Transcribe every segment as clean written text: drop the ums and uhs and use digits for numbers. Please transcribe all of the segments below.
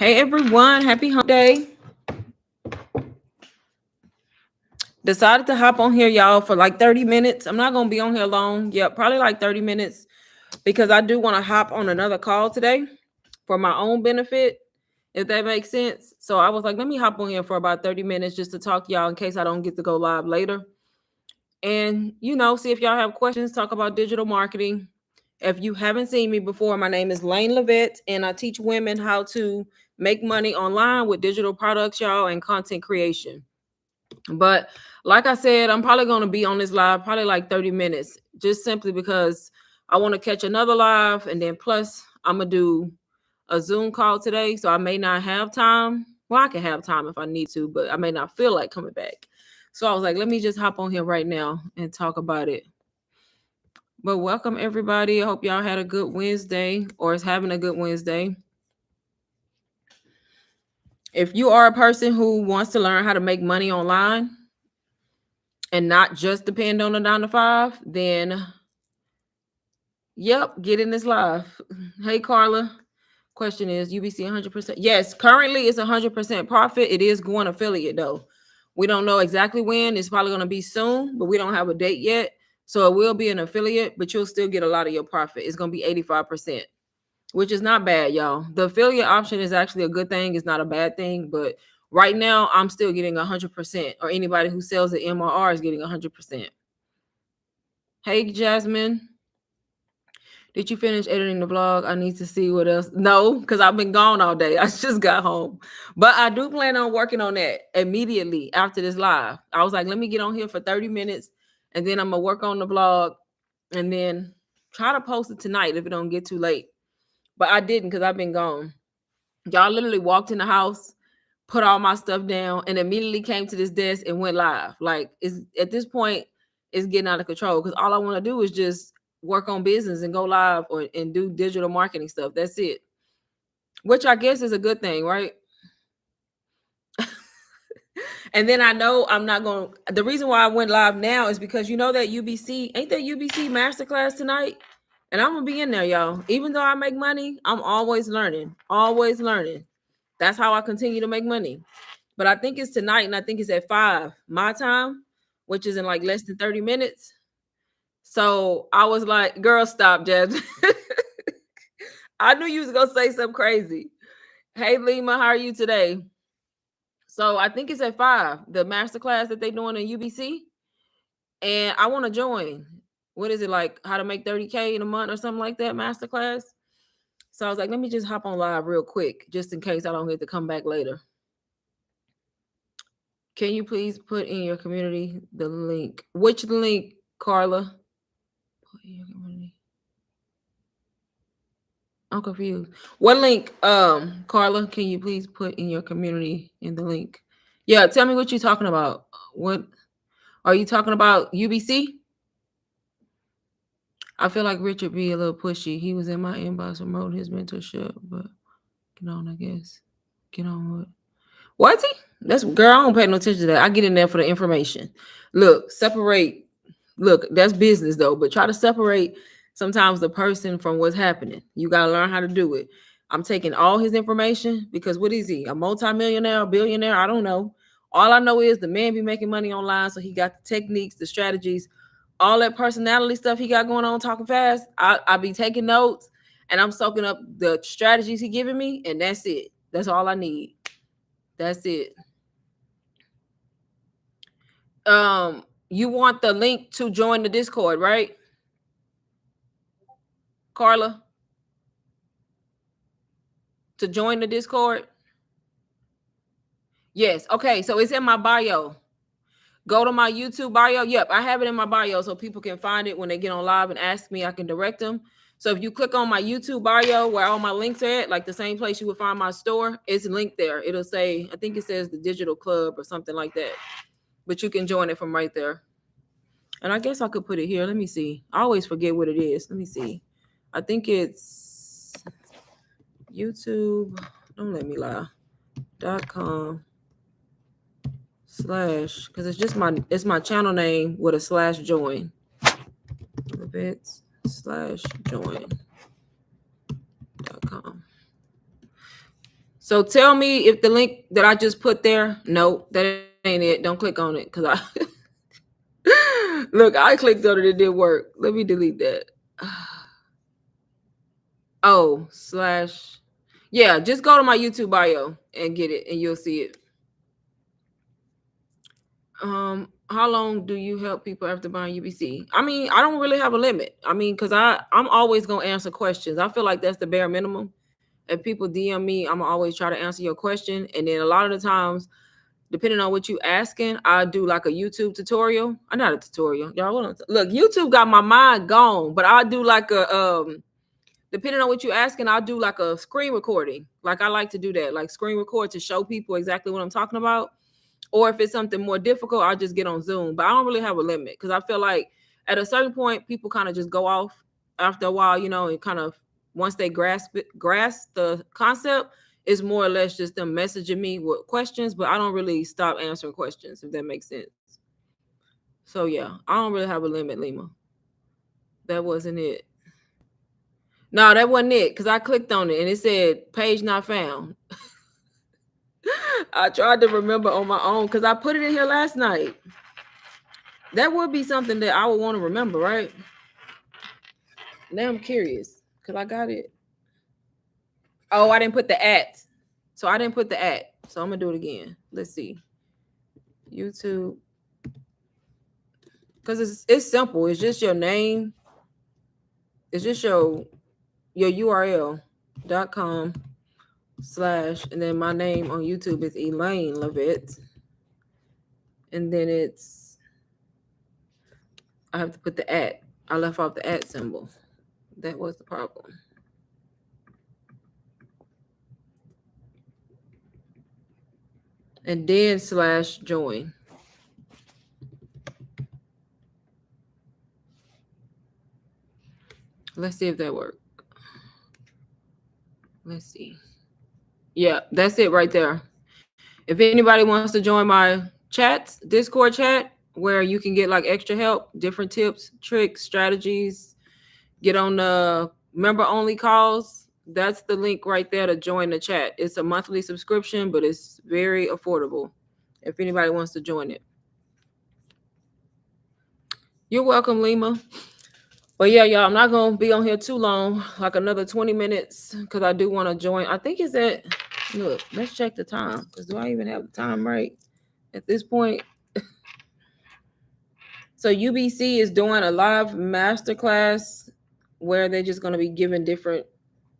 Hey everyone, happy hump day. Decided to hop on here, y'all, for like 30 minutes. I'm not going to be on here long. Yep, probably like 30 minutes because I do want to hop on another call today for my own benefit, if that makes sense. So I was like, let me hop on here for about 30 minutes just to talk to y'all in case I don't get to go live later. And, see if y'all have questions, talk about digital marketing. If you haven't seen me before, my name is Lane Levette, and I teach women how to make money online with digital products, y'all, and content creation. But like I said, I'm probably going to be on this live probably like 30 minutes, just simply because I want to catch another live. And then plus, I'm going to do a Zoom call today. So I may not have time. Well, I can have time if I need to, but I may not feel like coming back. So I was like, let me just hop on here right now and talk about it. But welcome, everybody. I hope y'all had a good Wednesday or is having a good Wednesday. If you are a person who wants to learn how to make money online and not just depend on a 9 to 5, then yep, get in this live. Hey, Carla. Question is UBC 100%? Yes, currently it's 100% profit. It is going affiliate though. We don't know exactly when. It's probably going to be soon, but we don't have a date yet. So it will be an affiliate, but you'll still get a lot of your profit. It's going to be 85%, which is not bad, y'all. The affiliate option is actually a good thing. It's not a bad thing, but right now I'm still getting 100%, or anybody who sells the MRR is getting 100%. Hey, Jasmine. Did you finish editing the vlog? I need to see what else. No, because I've been gone all day. I just got home. But I do plan on working on that immediately after this live. I was like, let me get on here for 30 minutes and then I'm going to work on the vlog and then try to post it tonight if it don't get too late. But I didn't because I've been gone. Y'all literally walked in the house, put all my stuff down, and immediately came to this desk and went live. Like, at this point, it's getting out of control because all I want to do is just work on business and go live and do digital marketing stuff. That's it. Which I guess is a good thing, right? And then I know I'm not going to, the reason why I went live now is because you know that UBC, ain't that UBC masterclass tonight? And I'm going to be in there, y'all. Even though I make money, I'm always learning, always learning. That's how I continue to make money. But I think it's tonight, and I think it's at 5 my time, which is in like less than 30 minutes. So I was like, girl, stop, Jeb. I knew you was going to say something crazy. Hey, Lima, how are you today? So I think it's at 5, the masterclass that they're doing in UBC. And I want to join. What is it, like how to make 30K in a month or something like that, masterclass? So I was like, let me just hop on live real quick, just in case I don't get to come back later. Can you please put in your community the link? Which link, Carla? Put in your community. I'm confused. What link, Carla? Can you please put in your community in the link? Yeah, tell me what you're talking about. What are you talking about? UBC? I feel like Richard be a little pushy. He was in my inbox promoting his mentorship, but get on, I guess. Get on what? Was he? That's girl. I don't pay no attention to that. I get in there for the information. Look, separate. Look, that's business though, but try to separate sometimes the person from what's happening. You got to learn how to do it. I'm taking all his information because what is he? A multimillionaire, a billionaire? I don't know. All I know is the man be making money online, so he got the techniques, the strategies, all that personality stuff he got going on, talking fast. I be taking notes and I'm soaking up the strategies he giving me, and that's it. That's all I need. That's it. You want the link to join the Discord, right? Carla? To join the Discord? Yes. Okay, so it's in my bio. Go to my YouTube bio. Yep, I have it in my bio so people can find it when they get on live and ask me. I can direct them. So if you click on my YouTube bio where all my links are at, like the same place you would find my store, it's linked there. It'll say, I think it says the Digital Club or something like that. But you can join it from right there. And I guess I could put it here. Let me see. I always forget what it is. Let me see. I think it's YouTube. Don't let me lie. .com/ because it's my channel name with a /join. Levette/join.com. So tell me if the link that I just put there, no, that ain't it. Don't click on it because I look, I clicked on it, it didn't work. Let me delete that. Oh, slash. Yeah, just go to my YouTube bio and get it and you'll see it. How long do you help people after buying UBC? I mean, I don't really have a limit. I mean, because I'm always gonna answer questions. I feel like that's the bare minimum. If people DM me, I'm always try to answer your question. And then a lot of the times, depending on what you asking, I do like a YouTube tutorial. I'm not a tutorial, y'all. Look, YouTube got my mind gone, but I do like a depending on what you asking, I'll do like a screen recording. Like I like to do that, like screen record to show people exactly what I'm talking about. Or if it's something more difficult, I'll just get on Zoom. But I don't really have a limit because I feel like at a certain point, people kind of just go off after a while, you know, and kind of once they grasp the concept, it's more or less just them messaging me with questions, but I don't really stop answering questions, if that makes sense. So yeah, I don't really have a limit, Lima. That wasn't it. No, that wasn't it because I clicked on it and it said page not found. I tried to remember on my own because I put it in here last night. That would be something that I would want to remember, right? Now I'm curious because I got it. Oh, I didn't put the at. So I didn't put the at. So I'm gonna do it again. Let's see. YouTube. Because it's simple. It's just your name. It's just your URL.com/ and then my name on YouTube is Elaine Levitt. And then I have to put the at. I left off the at symbol. That was the problem. And then / join. Let's see if that worked. Let's see. Yeah, that's it right there. If anybody wants to join my chats, Discord chat, where you can get like extra help, different tips, tricks, strategies, get on the member only calls, that's the link right there to join the chat. It's a monthly subscription, but it's very affordable if anybody wants to join it. You're welcome, Lima. But yeah, y'all, I'm not going to be on here too long, like another 20 minutes, because I do want to join. I think it's at, look, let's check the time, because do I even have the time right at this point? So UBC is doing a live masterclass where they're just going to be giving different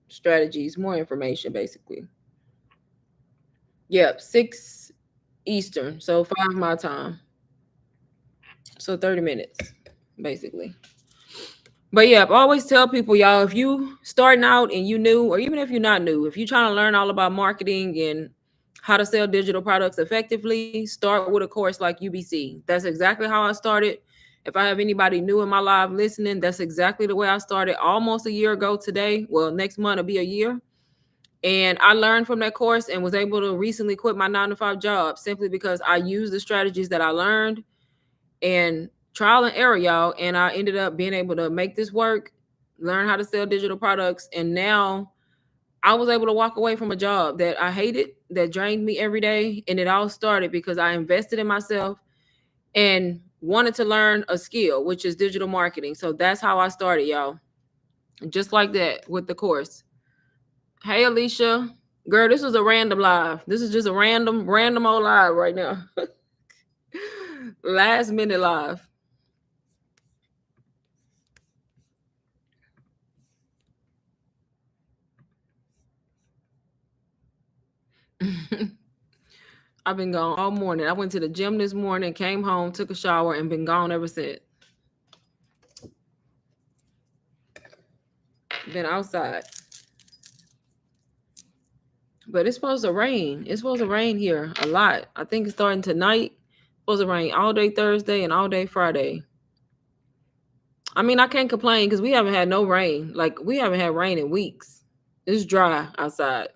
strategies, more information, basically. Yep, 6 Eastern, so 5 my time. So 30 minutes, basically. But yeah, I always tell people, y'all, if you starting out and you new, or even if you're not new, if you're trying to learn all about marketing and how to sell digital products effectively, start with a course like UBC. That's exactly how I started. If I have anybody new in my live listening, that's exactly the way I started almost a year ago today. Well, next month will be a year. And I learned from that course and was able to recently quit my 9-to-5 job simply because I used the strategies that I learned and trial and error, y'all. And I ended up being able to make this work, learn how to sell digital products. And now I was able to walk away from a job that I hated, that drained me every day. And it all started because I invested in myself and wanted to learn a skill, which is digital marketing. So that's how I started, y'all. Just like that with the course. Hey, Alicia. Girl, this was a random live. This is just a random old live right now. Last minute live. I've been gone all morning. I went to the gym this morning, came home, took a shower, and been gone ever since. Been outside. But it's supposed to rain. It's supposed to rain here a lot. I think it's starting tonight. It's supposed to rain all day Thursday and all day Friday. I mean, I can't complain because we haven't had no rain. Like, we haven't had rain in weeks. It's dry outside.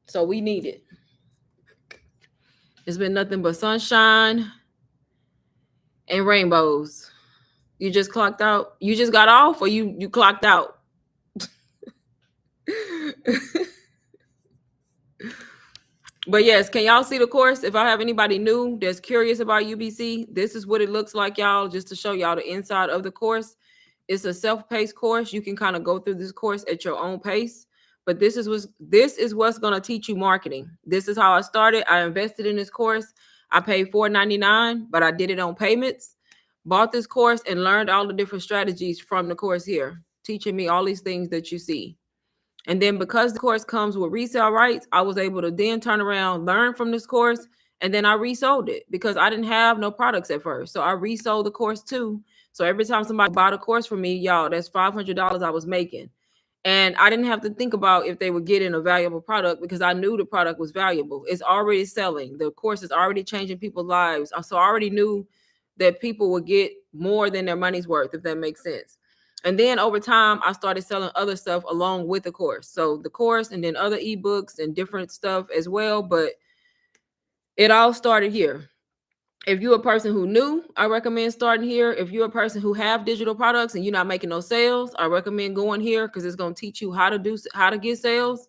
So we need it. It's been nothing but sunshine and rainbows. You just clocked out? You just got off or you clocked out? But yes, can y'all see the course? If I have anybody new that's curious about UBC, this is what it looks like, y'all, just to show y'all the inside of the course. It's a self-paced course. You can kind of go through this course at your own pace. But this is what's going to teach you marketing. This is how I started. I invested in this course. I paid $4.99, but I did it on payments. Bought this course and learned all the different strategies from the course here, teaching me all these things that you see. And then because the course comes with resale rights, I was able to then turn around, learn from this course, and then I resold it because I didn't have no products at first. So I resold the course too. So every time somebody bought a course from me, y'all, that's $500 I was making. And I didn't have to think about if they were getting a valuable product because I knew the product was valuable. It's already selling. The course is already changing people's lives. So I already knew that people would get more than their money's worth, if that makes sense. And then over time, I started selling other stuff along with the course. So the course and then other ebooks and different stuff as well. But it all started here. If you're a person who new, I recommend starting here. If you're a person who have digital products and you're not making no sales, I recommend going here because it's going to teach you how to get sales.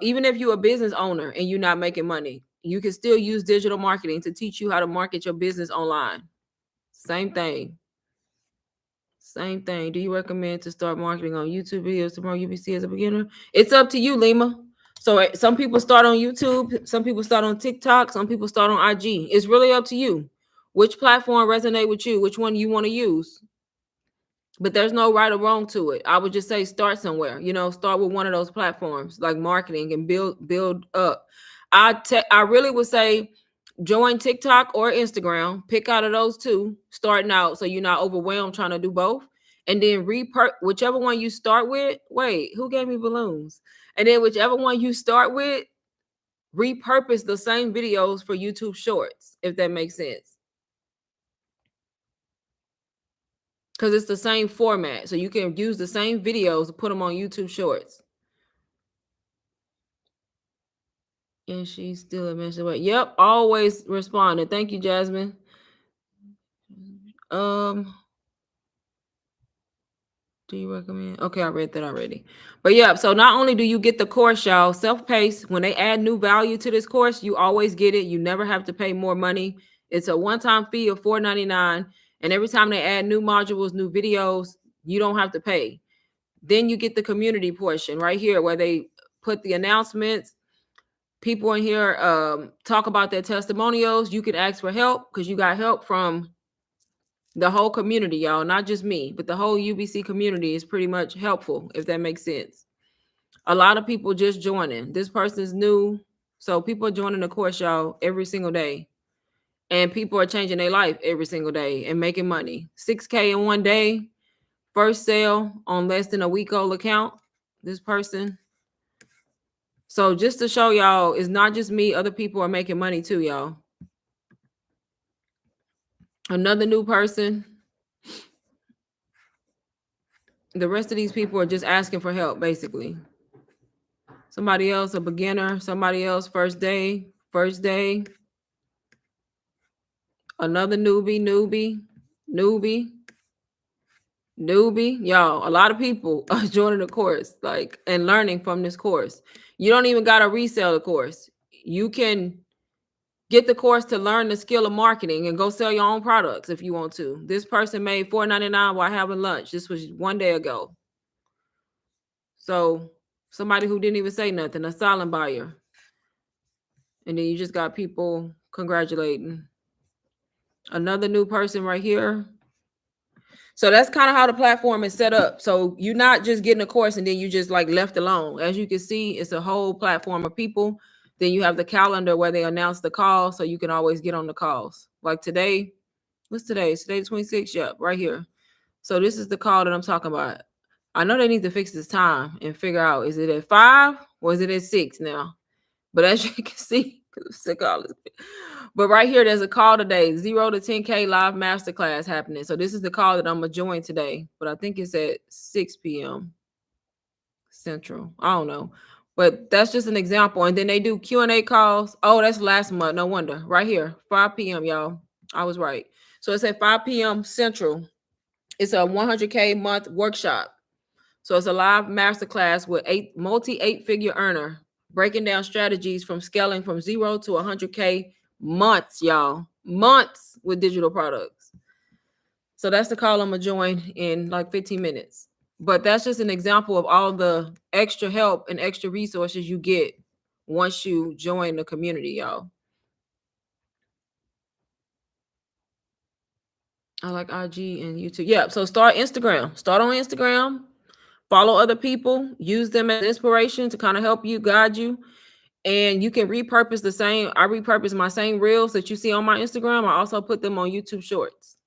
Even if you're a business owner and you're not making money, you can still use digital marketing to teach you how to market your business online. Same thing. Same thing. Do you recommend to start marketing on YouTube videos to promote UBC as a beginner? It's up to you, Lima. So some people start on YouTube, some people start on TikTok, some people start on IG. It's really up to you. Which platform resonate with you? Which one you want to use? But there's no right or wrong to it. I would just say start somewhere. Start with one of those platforms like marketing and build up. I really would say join TikTok or Instagram. Pick out of those two starting out so you're not overwhelmed trying to do both. And then whichever one you start with. Wait, who gave me balloons? And then whichever one you start with, repurpose the same videos for YouTube Shorts, if that makes sense. Because it's the same format. So you can use the same videos to put them on YouTube Shorts. And she's still a message away. Yep, always responding. Thank you, Jasmine. Do you recommend? Okay, I read that already. But yeah, so not only do you get the course, y'all, self-paced, when they add new value to this course, you always get it. You never have to pay more money. It's a one-time fee of $4.99. And every time they add new modules, new videos, you don't have to pay. Then you get the community portion right here where they put the announcements. People in here talk about their testimonials. You can ask for help because you got help from the whole community, y'all, not just me, but the whole UBC community is pretty much helpful, if that makes sense. A lot of people just joining. This person's new. So people are joining the course, y'all, every single day. And people are changing their life every single day and making money. 6K in one day. First sale on less than a week old account. This person. So just to show y'all, it's not just me. Other people are making money too, y'all. Another new person. The rest of these people are just asking for help, basically. Somebody else, a beginner. Somebody else, first day. Another newbie. Y'all, a lot of people are joining the course, and learning from this course. You don't even got to resell the course. You can get the course to learn the skill of marketing and go sell your own products if you want to. This person made $4.99 while having lunch. This was one day ago. So somebody who didn't even say nothing, a silent buyer. And then you just got people congratulating. Another new person right here. So that's kind of how the platform is set up. So you're not just getting a course and then you just left alone. As you can see, it's a whole platform of people. Then you have the calendar where they announce the call, so you can always get on the calls. Like today, what's today? It's today 26th. Yep, right here. So this is the call that I'm talking about. I know they need to fix this time and figure out, is it at 5 or is it at 6 now? But as you can see, because I'm sick of all this. But right here, there's a call today, 0 to 10K live masterclass happening. So this is the call that I'm going to join today. But I think it's at 6 p.m. Central. I don't know. But that's just an example. And then they do Q&A calls. Oh, that's last month. No wonder. Right here, 5 p.m., y'all. I was right. So it's at 5 p.m. Central. It's a 100K month workshop. So it's a live masterclass with multi 8-figure earner Breaking down strategies from scaling from 0 to 100K months, y'all. Months with digital products. So that's the call I'm going to join in like 15 minutes. But that's just an example of all the extra help and extra resources you get once you join the community, y'all. I like IG and YouTube. Yeah, so start Instagram. Start on Instagram. Follow other people. Use them as inspiration to kind of help you, guide you. And you can repurpose the same. I repurpose my same reels that you see on my Instagram. I also put them on YouTube Shorts.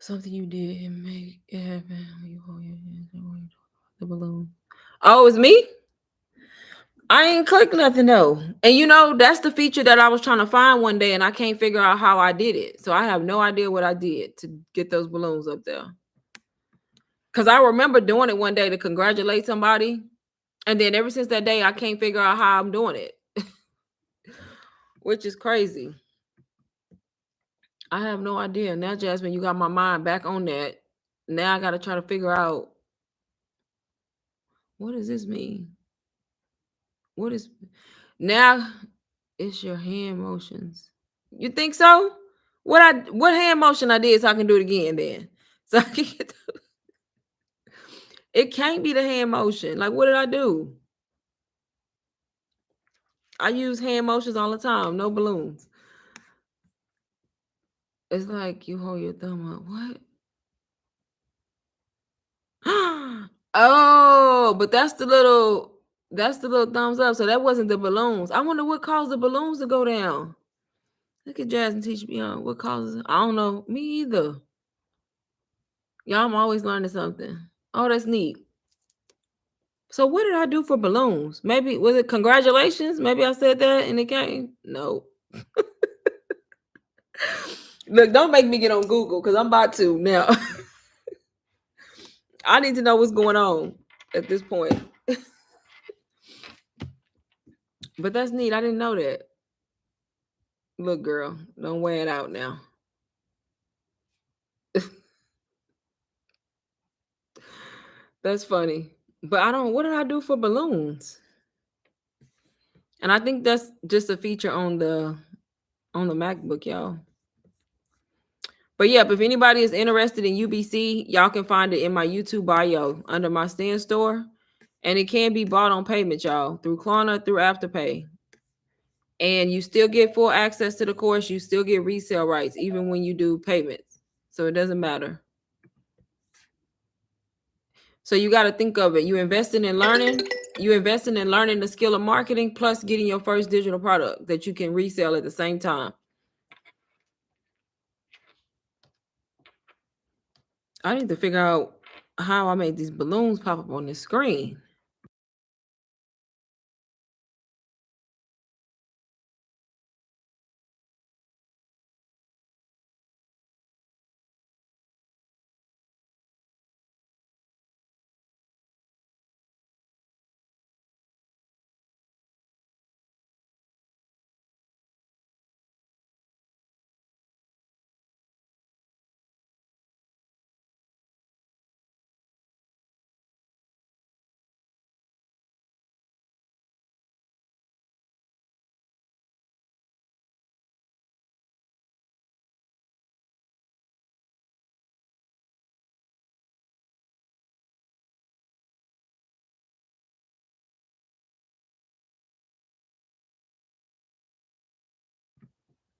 Something you did and make it happen. You hold your hands the balloon. Oh, it's me? I ain't clicked nothing though. And you know, that's the feature that I was trying to find one day and I can't figure out how I did it. So I have no idea what I did to get those balloons up there. Cause I remember doing it one day to congratulate somebody. And then ever since that day, I can't figure out how I'm doing it. Which is crazy. I have no idea. Now, Jasmine, you got my mind back on that. Now I got to try to figure out, what does this mean? What is now? It's your hand motions. You think so? What hand motion I did so I can do it again then? So I can get it can't be the hand motion. Like, what did I do? I use hand motions all the time. No balloons. It's like you hold your thumb up. What? Oh, but that's the little thumbs up. So that wasn't the balloons. I wonder what caused the balloons to go down. Look at Jasmine teach me on what causes. I don't know. Me either. Y'all, I'm always learning something. Oh, that's neat. So what did I do for balloons? Maybe was it congratulations? Maybe I said that and it came. No. Look, don't make me get on Google because I'm about to now. I need to know what's going on at this point. But that's neat. I didn't know that. Look, girl, don't wear it out now. That's funny. But I don't, what did I do for balloons? And I think that's just a feature on the MacBook, y'all. But yeah, if anybody is interested in UBC, y'all can find it in my YouTube bio under my Stand store. And it can be bought on payment, y'all, through Klarna, through Afterpay. And you still get full access to the course. You still get resale rights, even when you do payments. So it doesn't matter. So you got to think of it. You investing in learning. You investing in learning the skill of marketing, plus getting your first digital product that you can resell at the same time. I need to figure out how I made these balloons pop up on the screen.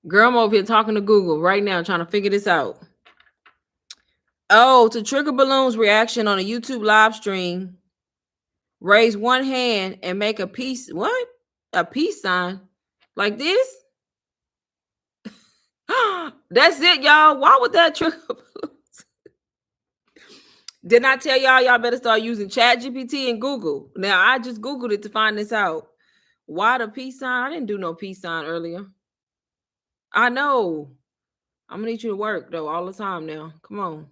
Girl, I'm over here talking to Google right now, trying to figure this out. Oh, to trigger balloons reaction on a YouTube live stream, raise one hand and make a peace. What? A peace sign like this? That's it, y'all. Why would that trigger balloons? Didn't I tell y'all better start using ChatGPT and Google? Now I just Googled it to find this out. Why the peace sign? I didn't do no peace sign earlier. I know. I'm gonna need you to work though all the time now. Come on.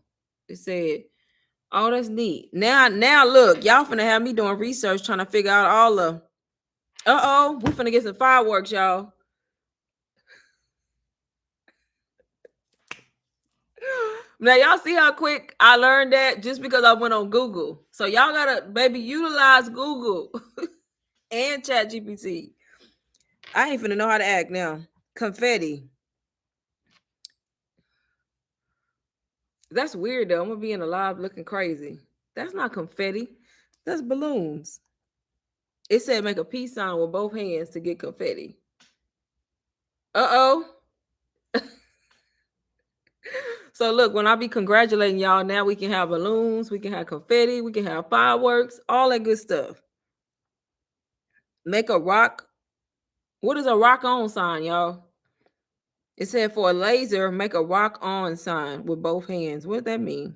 It said, oh, that's neat. Now look, y'all finna have me doing research trying to figure out all the we finna get some fireworks, y'all. Now y'all see how quick I learned that just because I went on Google. So y'all gotta baby utilize Google. and Chat GPT. I ain't finna know how to act now. Confetti. That's weird though. I'm gonna be in a live looking crazy. That's not confetti. That's balloons. It said make a peace sign with both hands to get confetti. Uh-oh. So look, when I be congratulating y'all, now we can have balloons, we can have confetti, we can have fireworks, all that good stuff. Make a rock. What is a rock on sign, y'all? It said for a laser, make a rock on sign with both hands. What does that mean?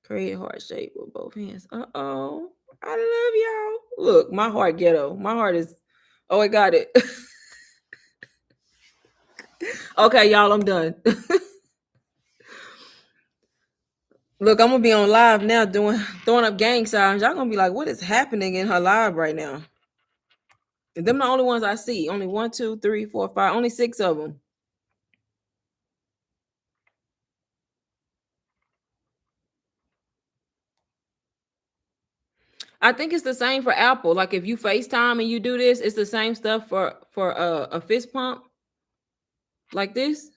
Create heart shape with both hands. Uh-oh. I love y'all. Look, my heart ghetto. My heart is, oh, I got it. Okay, y'all, I'm done. Look, I'm gonna be on live now throwing up gang signs. Y'all gonna be like, what is happening in her live right now? And them the only ones I see. Only 1, 2, 3, 4, 5. Only 6 of them. I think it's the same for Apple. Like if you FaceTime and you do this, it's the same stuff for a fist pump, like this.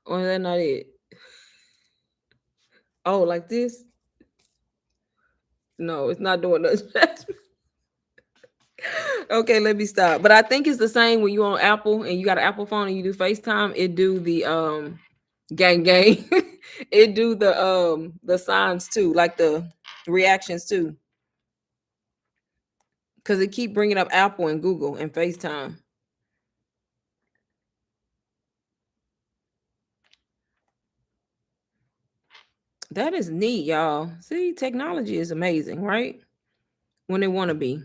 Or is that not it? Oh, like this? No, it's not doing that. Okay, let me stop. But I think it's the same when you on Apple and you got an Apple phone and you do FaceTime. It do the gang gang. It do the signs too, like the reactions too, because it keep bringing up Apple and Google and FaceTime. That is neat, y'all. See, technology is amazing, right? When they want to be.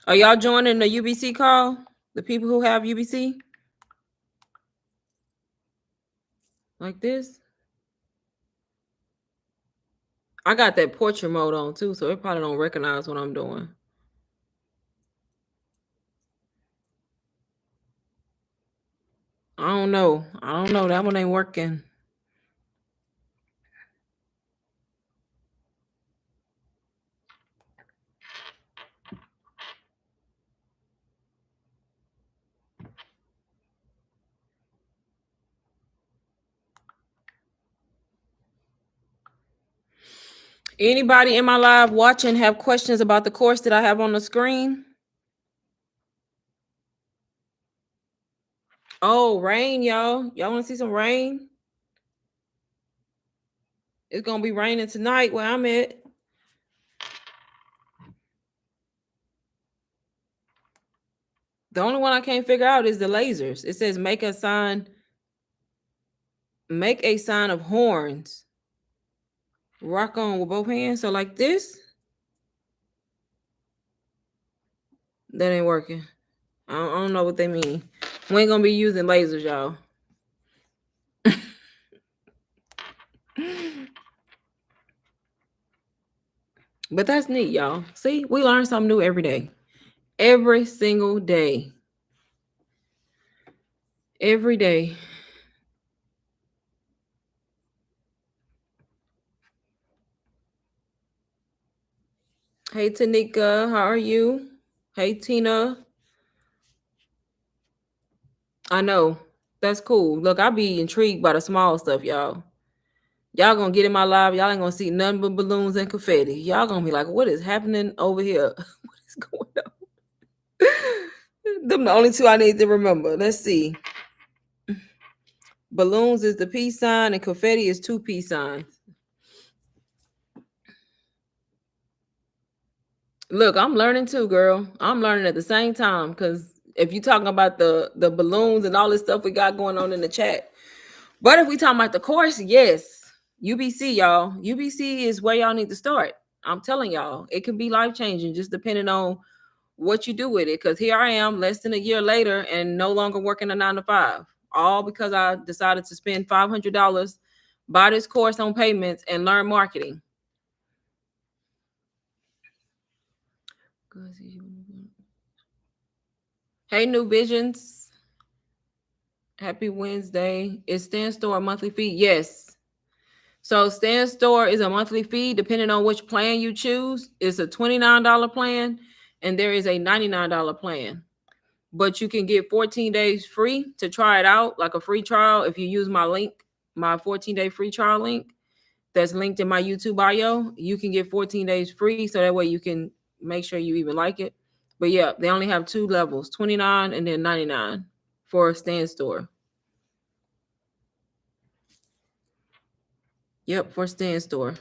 Are y'all joining the UBC call? The people who have UBC? Like this? I got that portrait mode on too, so it probably don't recognize what I'm doing. I don't know. I don't know. That one ain't working. Anybody in my live watching have questions about the course that I have on the screen? Oh, rain, y'all. Y'all want to see some rain? It's gonna be raining tonight where I'm at. The only one I can't figure out is the lasers. It says make a sign of horns. Rock on with both hands. So like this. That ain't working. I don't know what they mean. We ain't gonna be using lasers, y'all. But that's neat, y'all. See, we learn something new every day. Every single day. Every day. Hey Tanika, how are you? Hey Tina. I know. That's cool. Look, I be intrigued by the small stuff, y'all. Y'all gonna get in my live. Y'all ain't gonna see nothing but balloons and confetti. Y'all gonna be like, what is happening over here? What is going on? Them the only two I need to remember. Let's see. Balloons is the peace sign and confetti is 2 peace signs. Look, I'm learning too, girl. I'm learning at the same time because if you're talking about the balloons and all this stuff we got going on in the chat, but if we talking about the course, yes, UBC, y'all. UBC is where y'all need to start. I'm telling y'all, it can be life changing just depending on what you do with it. Because here I am, less than a year later, and no longer working a 9 to 5, all because I decided to spend $500, buy this course on payments, and learn marketing. Hey, New Visions. Happy Wednesday. Is Stand Store a monthly fee? Yes. So Stand Store is a monthly fee depending on which plan you choose. It's a $29 plan and there is a $99 plan. But you can get 14 days free to try it out, like a free trial. If you use my link, my 14-day free trial link that's linked in my YouTube bio, you can get 14 days free. So that way you can make sure you even like it. But yeah, they only have two levels, 29 and then 99 for a Stand Store. Yep, for Stand Store.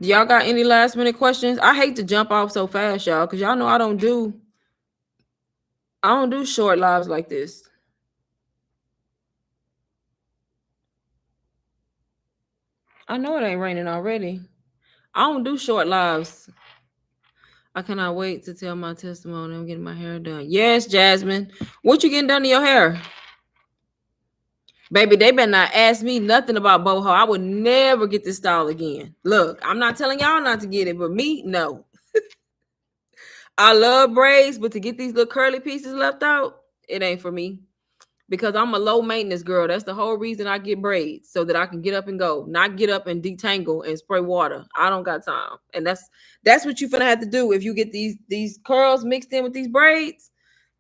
Do y'all got any last minute questions? I hate to jump off so fast, y'all, because y'all know I don't do short lives like this. I know it ain't raining already. I don't do short lives. I cannot wait to tell my testimony. I'm getting my hair done. Yes, Jasmine. What you getting done to your hair? Baby, they better not ask me nothing about boho. I would never get this style again. Look, I'm not telling y'all not to get it, but me, no. I love braids, but to get these little curly pieces left out, it ain't for me. Because I'm a low maintenance girl. That's the whole reason I get braids, so that I can get up and go, not get up and detangle and spray water. I don't got time. And that's what you finna have to do if you get these curls mixed in with these braids.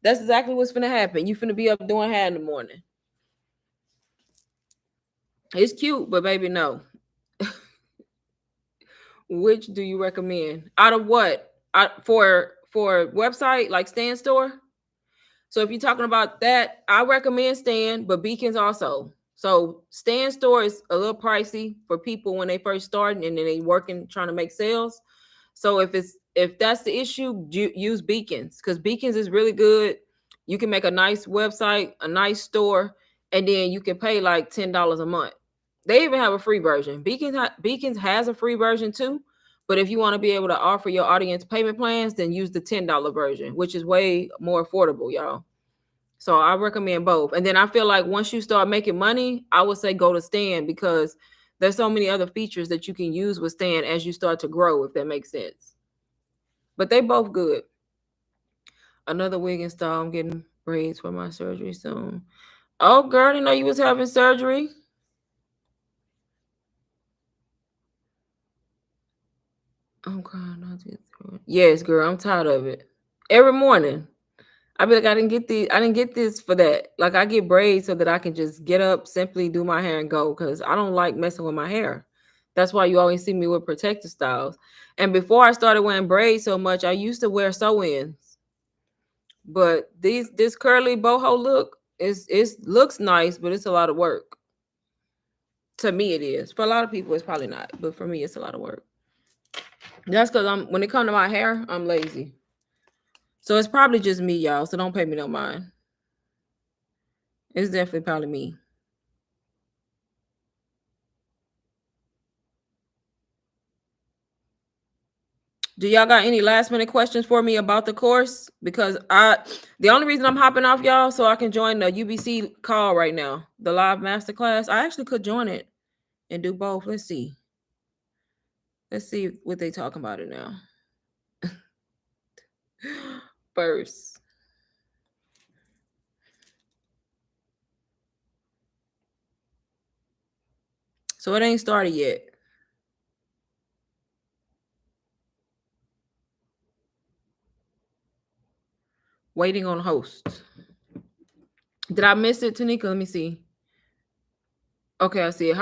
That's exactly what's finna happen. You finna be up doing hair in the morning. It's cute, but baby, no. Which do you recommend? Out of what? For website like Stand Store? So if you're talking about that, I recommend Stand, but Beacons also. So Stand Store is a little pricey for people when they first start and then they working trying to make sales. So if that's the issue, use Beacons, because Beacons is really good. You can make a nice website, a nice store, and then you can pay like $10 a month. They even have a free version. Beacons has a free version too. But if you want to be able to offer your audience payment plans, then use the $10 version, which is way more affordable, y'all. So I recommend both. And then I feel like once you start making money, I would say go to Stand, because there's so many other features that you can use with Stand as you start to grow, if that makes sense. But they both good. Another wig install. I'm getting braids for my surgery soon. Oh, girl, I didn't know you was having surgery. I'm crying. Yes, girl, I'm tired of it. Every morning, I be like, I didn't get this for that. Like, I get braids so that I can just get up, simply do my hair and go, because I don't like messing with my hair. That's why you always see me with protective styles. And before I started wearing braids so much, I used to wear sew-ins. But this curly boho look looks nice, but it's a lot of work. To me, it is. For a lot of people, it's probably not, but for me, it's a lot of work. That's because when it comes to my hair, I'm lazy. So it's probably just me, y'all. So don't pay me no mind. It's definitely probably me. Do y'all got any last minute questions for me about the course? Because the only reason I'm hopping off, y'all, so I can join the UBC call right now, the live masterclass. I actually could join it and do both. Let's see what they talking about it now. First. So it ain't started yet. Waiting on host. Did I miss it, Tanika? Let me see. Okay, I see it.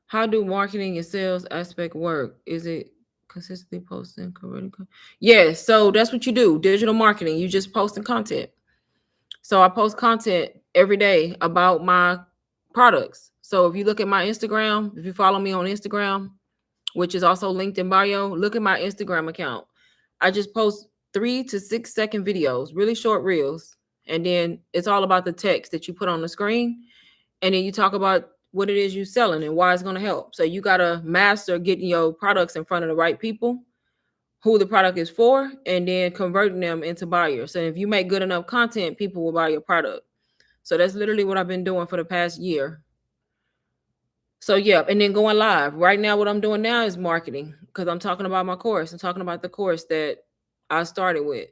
How do marketing and sales aspect work? Is it consistently posting? Yes, so that's what you do. Digital marketing. You just posting content. So I post content every day about my products. So if you look at my Instagram, if you follow me on Instagram, which is also linked in bio, look at my Instagram account. I just post 3 to 6 second videos, really short reels. And then it's all about the text that you put on the screen. And then you talk about what it is you're selling and why it's going to help. So you got to master getting your products in front of the right people, who the product is for, and then converting them into buyers. So if you make good enough content, people will buy your product. So that's literally what I've been doing for the past year. So yeah, and then going live. Right now, what I'm doing now is marketing. because I'm talking about my course. I'm talking about the course that I started with.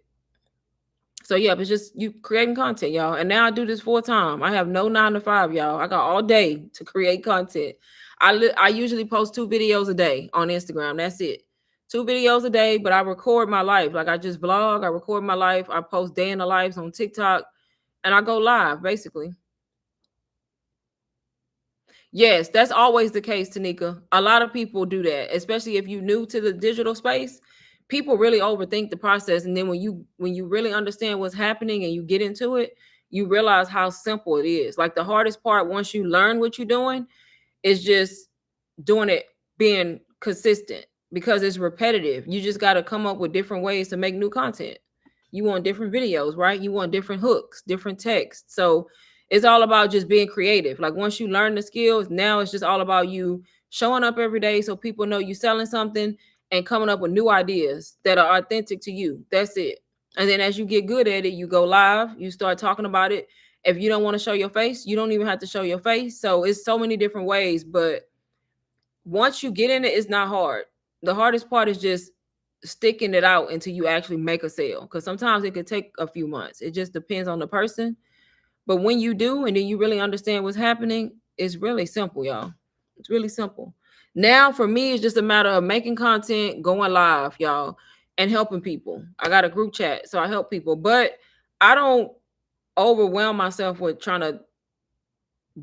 So yeah, it's just you creating content, y'all. And now I do this full time. I have no 9 to 5, y'all. I got all day to create content. I usually post 2 videos a day on Instagram. That's it. 2 videos a day, but I record my life. Like I just vlog, I record my life. I post day in the lives on TikTok, and I go live basically. Yes, that's always the case, Tanika. A lot of people do that, especially if you're new to the digital space. People really overthink the process, and then when you really understand what's happening and you get into it, you realize how simple it is. Like the hardest part, once you learn what you're doing, is just doing it, being consistent because it's repetitive. You just got to come up with different ways to make new content. You want different videos, right? You want different hooks, different text. So it's all about just being creative. Like once you learn the skills, now it's just all about you showing up every day so people know you're selling something and coming up with new ideas that are authentic to you. That's it. And then as you get good at it, you go live, you start talking about it. If you don't want to show your face, you don't even have to show your face. So it's so many different ways, but once you get in it, it's not hard. The hardest part is just sticking it out until you actually make a sale. Because sometimes it could take a few months. It just depends on the person. But when you do, and then you really understand what's happening, it's really simple, y'all. It's really simple. Now, for me, it's just a matter of making content, going live, y'all, and helping people. I got a group chat, so I help people, but I don't overwhelm myself with trying to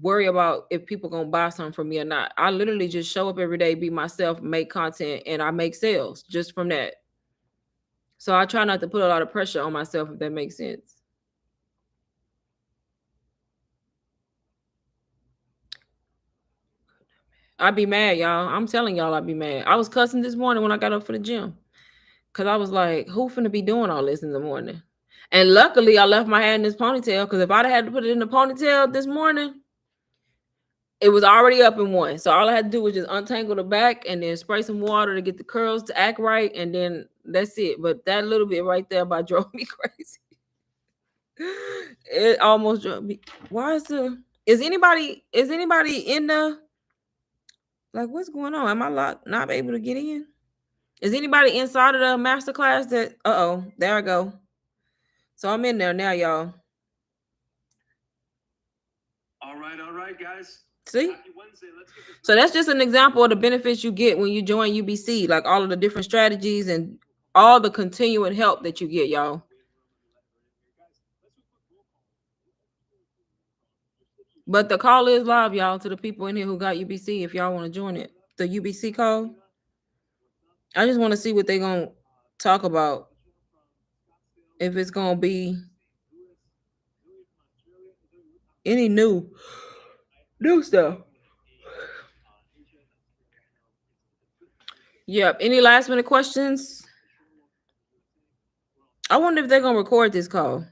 worry about if people gonna buy something from me or not. I literally just show up every day, be myself, make content, and I make sales just from that. So I try not to put a lot of pressure on myself, if that makes sense. I'd be mad, y'all. I'm telling y'all, I'd be mad. I was cussing this morning when I got up for the gym because I was like, who finna be doing all this in the morning? And luckily, I left my hair in this ponytail because if I'd had to put it in the ponytail this morning, it was already up in one. So all I had to do was just untangle the back and then spray some water to get the curls to act right. And then that's it. But that little bit right there about drove me crazy. It almost drove me. Why is anybody in the, like, what's going on? Am I not able to get in? Is anybody inside of the master class that there I go. So I'm in there now, y'all. All right, guys. See? So that's just an example of the benefits you get when you join UBC, like all of the different strategies and all the continuing help that you get, y'all. But the call is live, y'all, to the people in here who got UBC. If y'all want to join it, the UBC call. I just want to see what they're going to talk about. If it's going to be any new stuff. Yep. Any last minute questions? I wonder if they're going to record this call.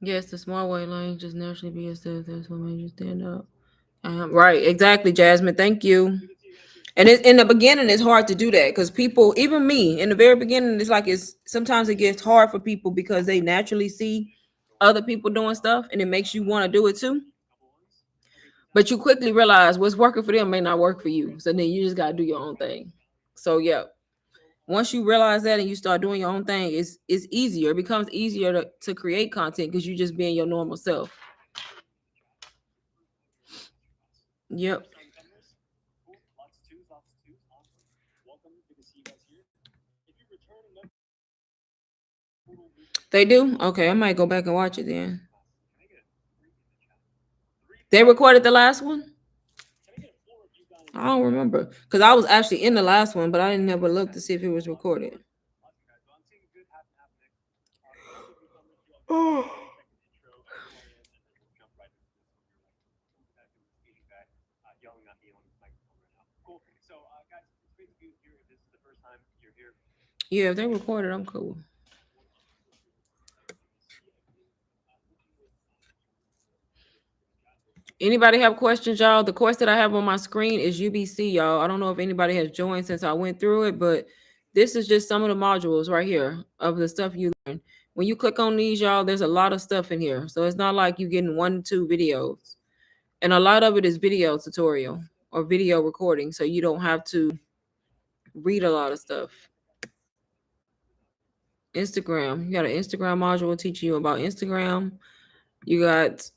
Yes, the small white lane just naturally be as if that's what made you stand up. Right, exactly, Jasmine. Thank you. And it's in the beginning, it's hard to do that because people, even me, in the very beginning, it's sometimes it gets hard for people because they naturally see other people doing stuff and it makes you want to do it too. But you quickly realize what's working for them may not work for you. So then you just gotta do your own thing. So yeah. Once you realize that and you start doing your own thing, it's easier. It becomes easier to create content because you just being your normal self. Yep. They do? Okay, I might go back and watch it then. They recorded the last one? I don't remember. Because I was actually in the last one, but I didn't ever look to see if it was recorded. Oh. Yeah, if they recorded, I'm cool. Anybody have questions, y'all? The course that I have on my screen is UBC, y'all. I don't know if anybody has joined since I went through it, but this is just some of the modules right here of the stuff you learn. When you click on these, y'all, there's a lot of stuff in here. So it's not like you getting 1-2 videos. And a lot of it is video tutorial or video recording. So you don't have to read a lot of stuff. Instagram. You got an Instagram module teaching you about Instagram. You got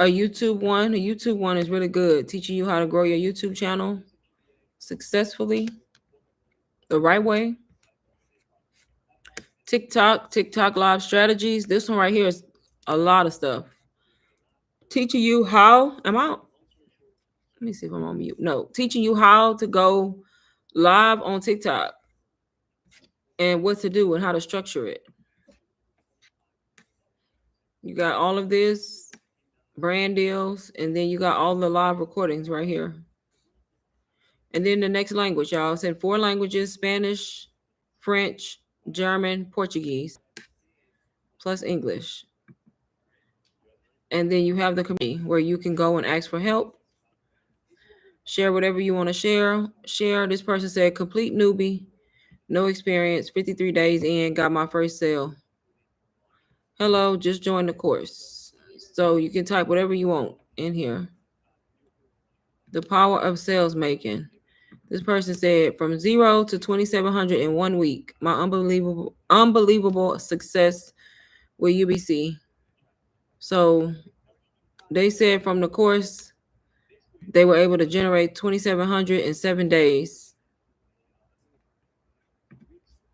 a YouTube one. A YouTube one is really good, teaching you how to grow your YouTube channel successfully the right way. TikTok live strategies. This one right here is a lot of stuff. Teaching you how, let me see if I'm on mute. No, teaching you how to go live on TikTok and what to do and how to structure it. You got all of this, brand deals, and then you got all the live recordings right here. And then the next language, y'all. It's in 4 languages: Spanish, French, German, Portuguese, plus English. And then you have the community where you can go and ask for help. Share whatever you want to share. This person said, complete newbie, no experience, 53 days in, got my first sale. Hello, just joined the course. So you can type whatever you want in here. The power of sales making. This person said, from 0 to 2,700 in 1 week. My unbelievable success with UBC. So they said from the course, they were able to generate 2,700 in 7 days.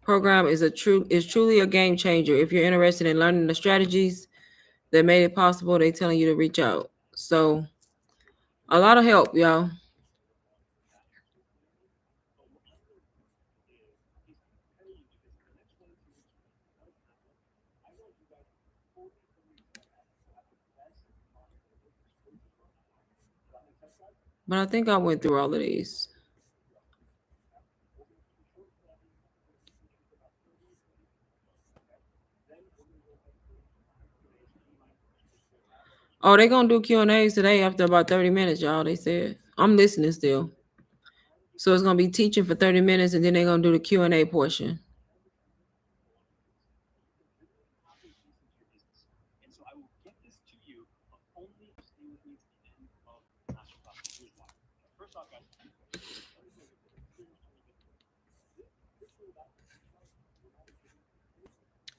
Program is truly a game changer. If you're interested in learning the strategies that made it possible, they're telling you to reach out. So a lot of help, y'all. But I think I went through all of these. Oh, they're going to do Q&As today after about 30 minutes, y'all, they said. I'm listening still. So it's going to be teaching for 30 minutes, and then they're going to do the Q&A portion.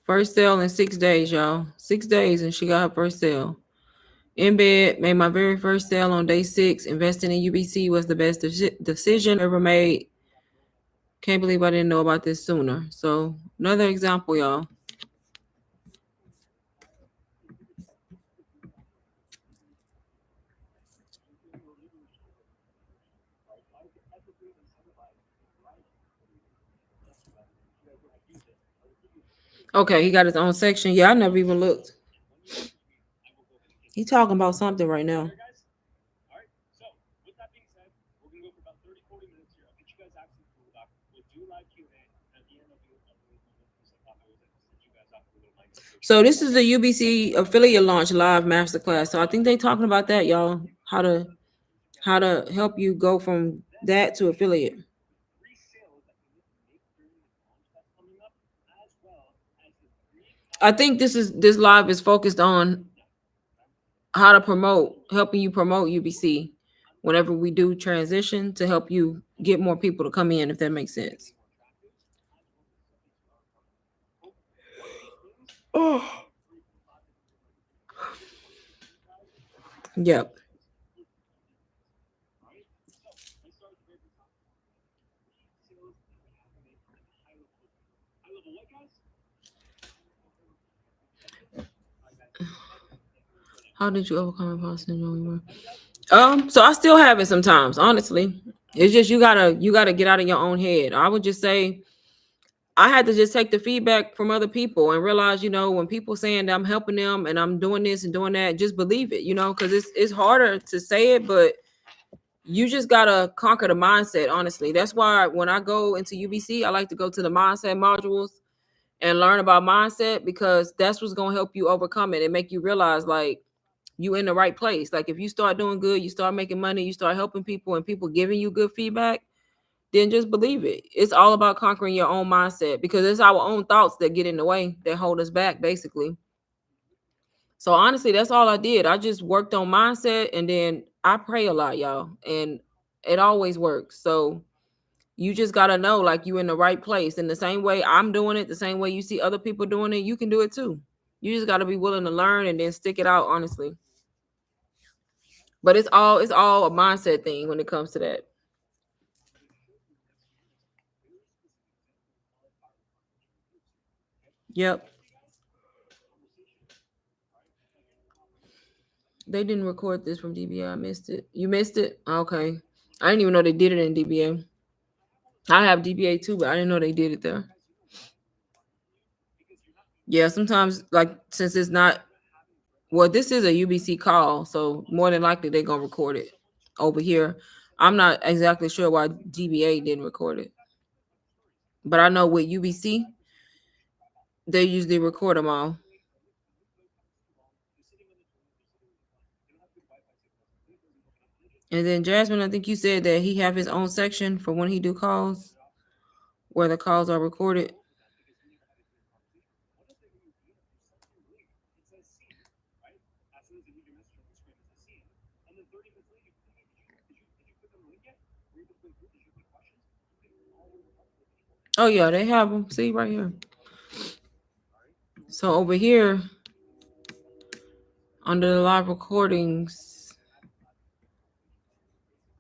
First sale in 6 days, y'all. 6 days, and she got her first sale. In bed, made my very first sale on day 6. Investing in UBC was the best decision ever made. Can't believe I didn't know about this sooner. So another example, y'all. Okay, he got his own section. Yeah, I never even looked. He talking about something right now. So this is the UBC affiliate launch live masterclass. So I think they talking about that, y'all. How to help you go from that to affiliate. I think this live is focused on how to helping you promote UBC whenever we do transition, to help you get more people to come in, if that makes sense. Oh. Yep. How did you overcome imposter syndrome? So I still have it sometimes, honestly. It's just you gotta get out of your own head. I would just say I had to just take the feedback from other people and realize, when people saying that I'm helping them and I'm doing this and doing that, just believe it, because it's harder to say it, but you just gotta conquer the mindset, honestly. That's why when I go into UBC, I like to go to the mindset modules and learn about mindset, because that's what's gonna help you overcome it and make you realize, like, you in the right place. Like if you start doing good, you start making money, you start helping people and people giving you good feedback, then just believe it. It's all about conquering your own mindset because it's our own thoughts that get in the way, that hold us back, basically. So honestly, that's all I did. I just worked on mindset and then I pray a lot, y'all. And it always works. So you just gotta know like you in the right place. In the same way I'm doing it, the same way you see other people doing it, you can do it too. You just gotta be willing to learn and then stick it out, honestly. But it's all a mindset thing when it comes to that. Yep. They didn't record this from DBA. I missed it. You missed it? Okay. I didn't even know they did it in DBA. I have DBA too, but I didn't know they did it there. Yeah, sometimes like since it's not well, this is a UBC call, so more than likely they're gonna record it over here. I'm not exactly sure why DBA didn't record it, but I know with UBC they usually record them all. And then Jasmine, I think you said that he have his own section for when he do calls, where the calls are recorded. Oh yeah, they have them. See right here. So over here under the live recordings,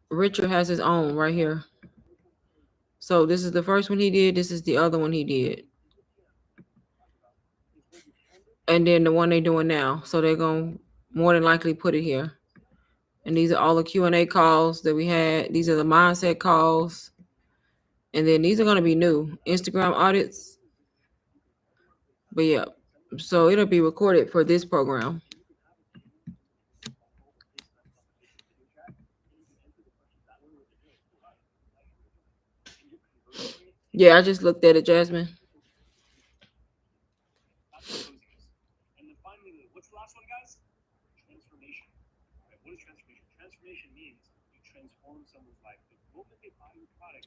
Richard has his own right here. So this is the first one he did. This is the other one he did. And then the one they're doing now. So they're going to more than likely put it here. And these are all the Q&A calls that we had. These are the mindset calls. And then these are going to be new Instagram audits. But yeah, so it'll be recorded for this program. Yeah, I just looked at it, Jasmine.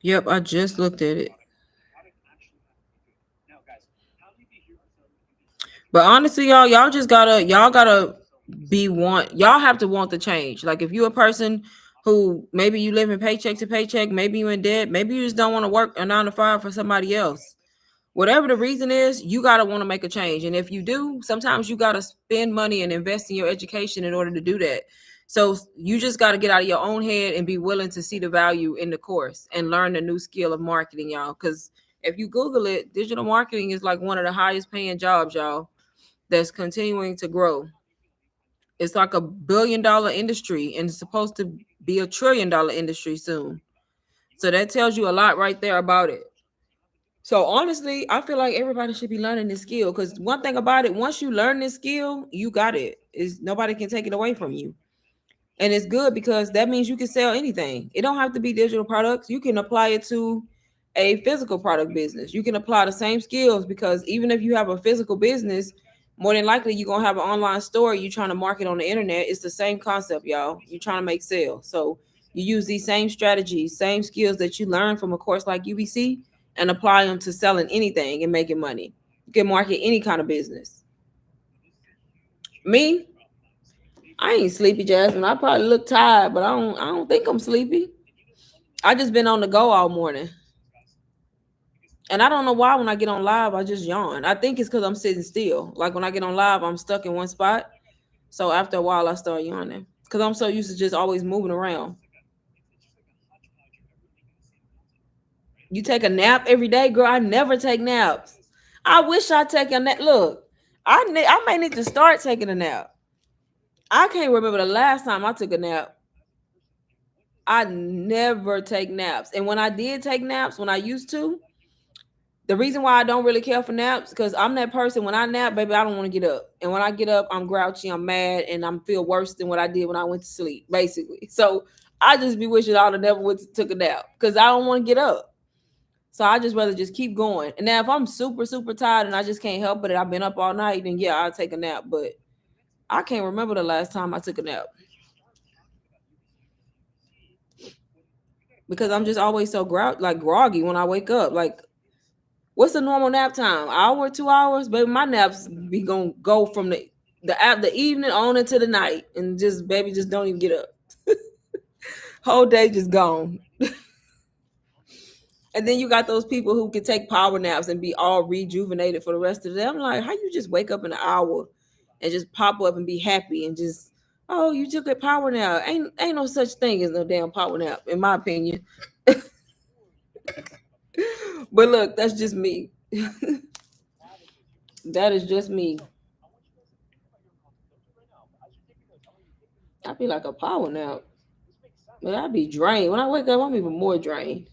Yep, I just looked at it. But honestly, y'all just y'all gotta y'all have to want the change. Like if you're a person who maybe you live in paycheck to paycheck, maybe you in debt, maybe you just don't want to work a 9 to 5 for somebody else. Whatever the reason is, you gotta want to make a change. And if you do, sometimes you gotta spend money and invest in your education in order to do that. So you just gotta get out of your own head and be willing to see the value in the course and learn the new skill of marketing, y'all. Because if you Google it, digital marketing is like one of the highest paying jobs, y'all, that's continuing to grow. It's like $1 billion industry and it's supposed to be $1 trillion industry soon. So that tells you a lot right there about it. So honestly, I feel like everybody should be learning this skill because one thing about it, once you learn this skill, you got it. Is nobody can take it away from you. And it's good because that means you can sell anything. It don't have to be digital products. You can apply it to a physical product business. You can apply the same skills because even if you have a physical business, more than likely you're gonna have an online store you're trying to market on the internet. It's the same concept, y'all. You're trying to make sales. So you use these same strategies, same skills that you learn from a course like UBC and apply them to selling anything and making money. You can market any kind of business. Me, I ain't sleepy, Jasmine. I probably look tired, but I don't think I'm sleepy. I just been on the go all morning. And I don't know why when I get on live, I just yawn. I think it's because I'm sitting still. Like when I get on live, I'm stuck in one spot. So after a while, I start yawning because I'm so used to just always moving around. You take a nap every day, girl. I never take naps. I wish I take a nap. Look, I may need to start taking a nap. I can't remember the last time I took a nap. I never take naps. And when I did take naps, when I used to, the reason why I don't really care for naps, because I'm that person when I nap, baby, I don't want to get up. And when I get up, I'm grouchy, I'm mad, and I'm feel worse than what I did when I went to sleep, basically. So I just be wishing I would have never took a nap because I don't want to get up. So I just rather just keep going. And now if I'm super, super tired and I just can't help it and I've been up all night, then yeah, I'll take a nap. But I can't remember the last time I took a nap because I'm just always so groggy when I wake up. Like, what's the normal nap time? Hour, 2 hours? Baby, my naps be gonna go from the evening on into the night, and just baby just don't even get up. Whole day just gone. And then you got those people who can take power naps and be all rejuvenated for the rest of the day. I'm like, how you just wake up in an hour and just pop up and be happy and just, oh, you took a power nap. Ain't no such thing as no damn power nap, in my opinion. But look, that's just me. That is just me. I be like a power nap. But I be drained. When I wake up, I'm even more drained.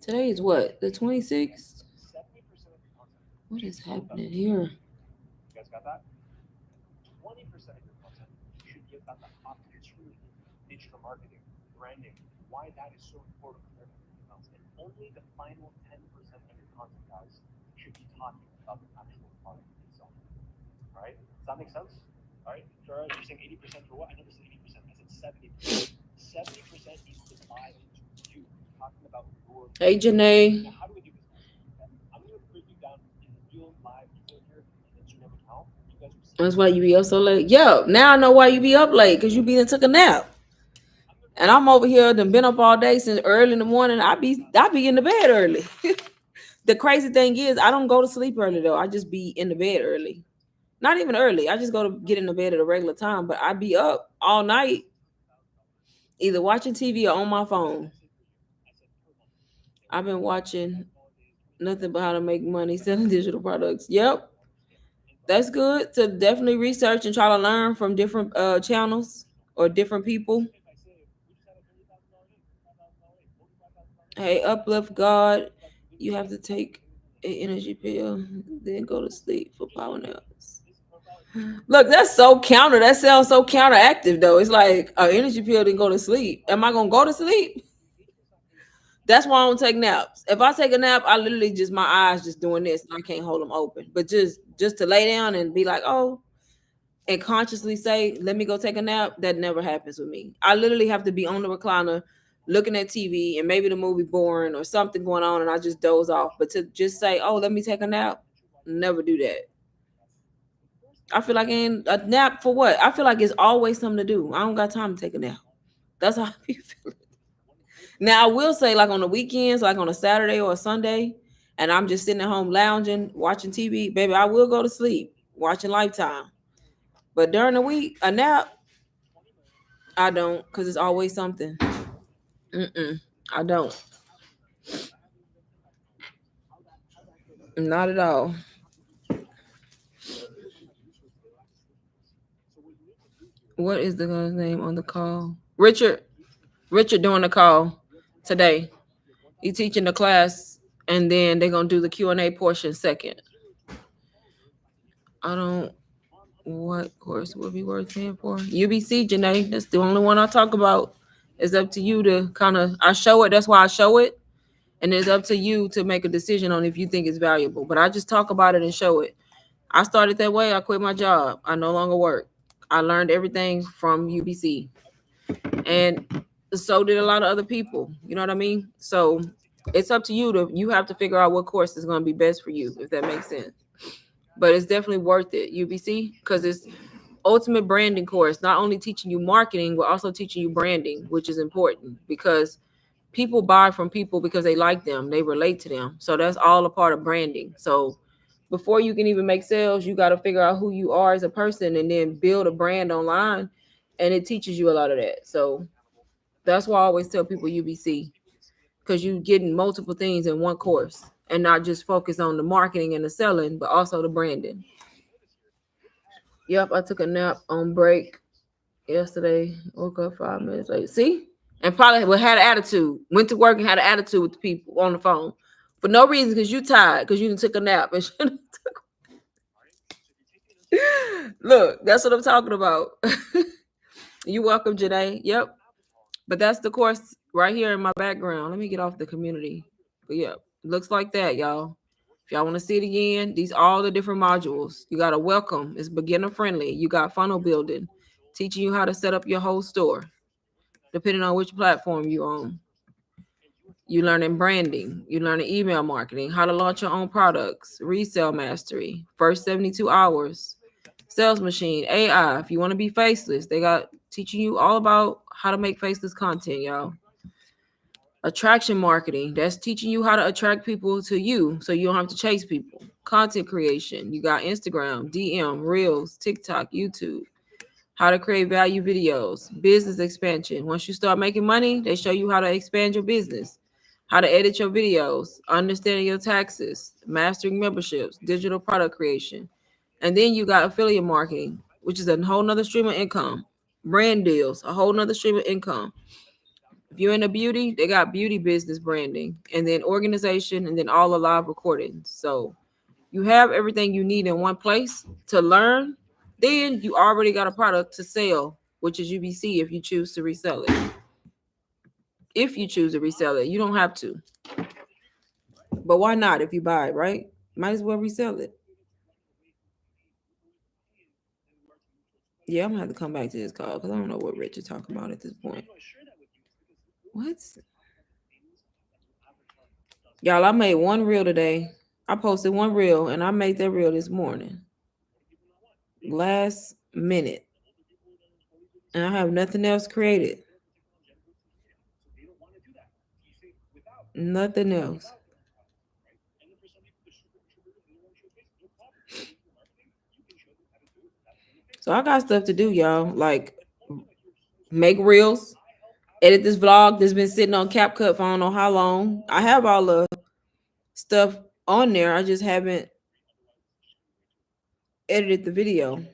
Today is what? The 26th? What is happening here? Hey, Janae. That's why you be up so late. Yeah, now I know why you be up late, because you be and took a nap. And I'm over here, done been up all day since early in the morning. I be in the bed early. The crazy thing is, I don't go to sleep early though. I just be in the bed early. Not even early. I just go to get in the bed at a regular time. But I be up all night, either watching TV or on my phone. I've been watching nothing but how to make money selling digital products. Yep, that's good to definitely research and try to learn from different channels or different people. Hey, uplift God. You have to take an energy pill, then go to sleep for power naps. Look, that's so counter. That sounds so counteractive, though. It's like an energy pill, then go to sleep. Am I gonna go to sleep? That's why I don't take naps. If I take a nap, I literally just my eyes just doing this, and I can't hold them open. But just to lay down and be like, oh, and consciously say, let me go take a nap, that never happens with me. I literally have to be on the recliner looking at TV and maybe the movie boring or something going on and I just doze off. But to just say, oh, let me take a nap, never do that. I feel like in a nap for what? I feel like it's always something to do. I don't got time to take a nap. That's how I be feeling. Now I will say, like on the weekends, like on a Saturday or a Sunday, and I'm just sitting at home lounging, watching TV, baby, I will go to sleep watching Lifetime. But during the week, a nap, I don't, because it's always something. Mm-mm, I don't. Not at all. What is the guy's name on the call? Richard. Richard doing the call today. He teaching the class, and then they're gonna do the Q&A portion second. I don't. What course would be worth paying for? UBC, Janae. That's the only one I talk about. It's up to you to kind of. I show it. That's why I show it, and it's up to you to make a decision on if you think it's valuable. But I just talk about it and show it. I started that way. I quit my job. I no longer work. I learned everything from UBC, and so did a lot of other people. You know what I mean? So it's up to you to. You have to figure out what course is going to be best for you, if that makes sense. But it's definitely worth it, UBC, because it's ultimate branding course. Not only teaching you marketing, but also teaching you branding, which is important because people buy from people because they like them, they relate to them. So that's all a part of branding. So before you can even make sales, you got to figure out who you are as a person and then build a brand online. And it teaches you a lot of that. So that's why I always tell people UBC, because you getting multiple things in one course and not just focus on the marketing and the selling, but also the branding. Yep, I took a nap on break yesterday. Woke up 5 minutes late. See? And probably had an attitude. Went to work and had an attitude with the people on the phone for no reason because you tired because you didn't took a nap and look, that's what I'm talking about. You welcome, Janae. Yep. But that's the course right here in my background. Let me get off the community. But yeah, looks like that, y'all. If y'all want to see it again, these all the different modules. You got a welcome. It's beginner friendly. You got funnel building, teaching you how to set up your whole store, depending on which platform you own. You learning branding. You learning email marketing, how to launch your own products, resale mastery, first 72 hours, sales machine, AI. If you want to be faceless, they got teaching you all about how to make faceless content, y'all. Attraction marketing, that's teaching you how to attract people to you so you don't have to chase people. Content creation, you got Instagram, DM, Reels, TikTok, YouTube. How to create value videos. Business expansion, once you start making money, they show you how to expand your business, how to edit your videos, understanding your taxes, mastering memberships, digital product creation. And then you got affiliate marketing, which is a whole nother stream of income. Brand deals, a whole nother stream of income. If you're into beauty, they got beauty business branding, and then organization, and then all the live recordings. So you have everything you need in one place to learn. Then you already got a product to sell, which is UBC if you choose to resell it. If you choose to resell it, you don't have to. But why not if you buy it, right? Might as well resell it. Yeah, I'm gonna have to come back to this call because I don't know what Rich is talking about at this point. What? Y'all, I made one reel today. I posted one reel and I made that reel this morning. Last minute. And I have nothing else created. Nothing else. So I got stuff to do, y'all. Like make reels, edit this vlog that's been sitting on CapCut for I don't know how long. I have all the stuff on there. I just haven't edited the video.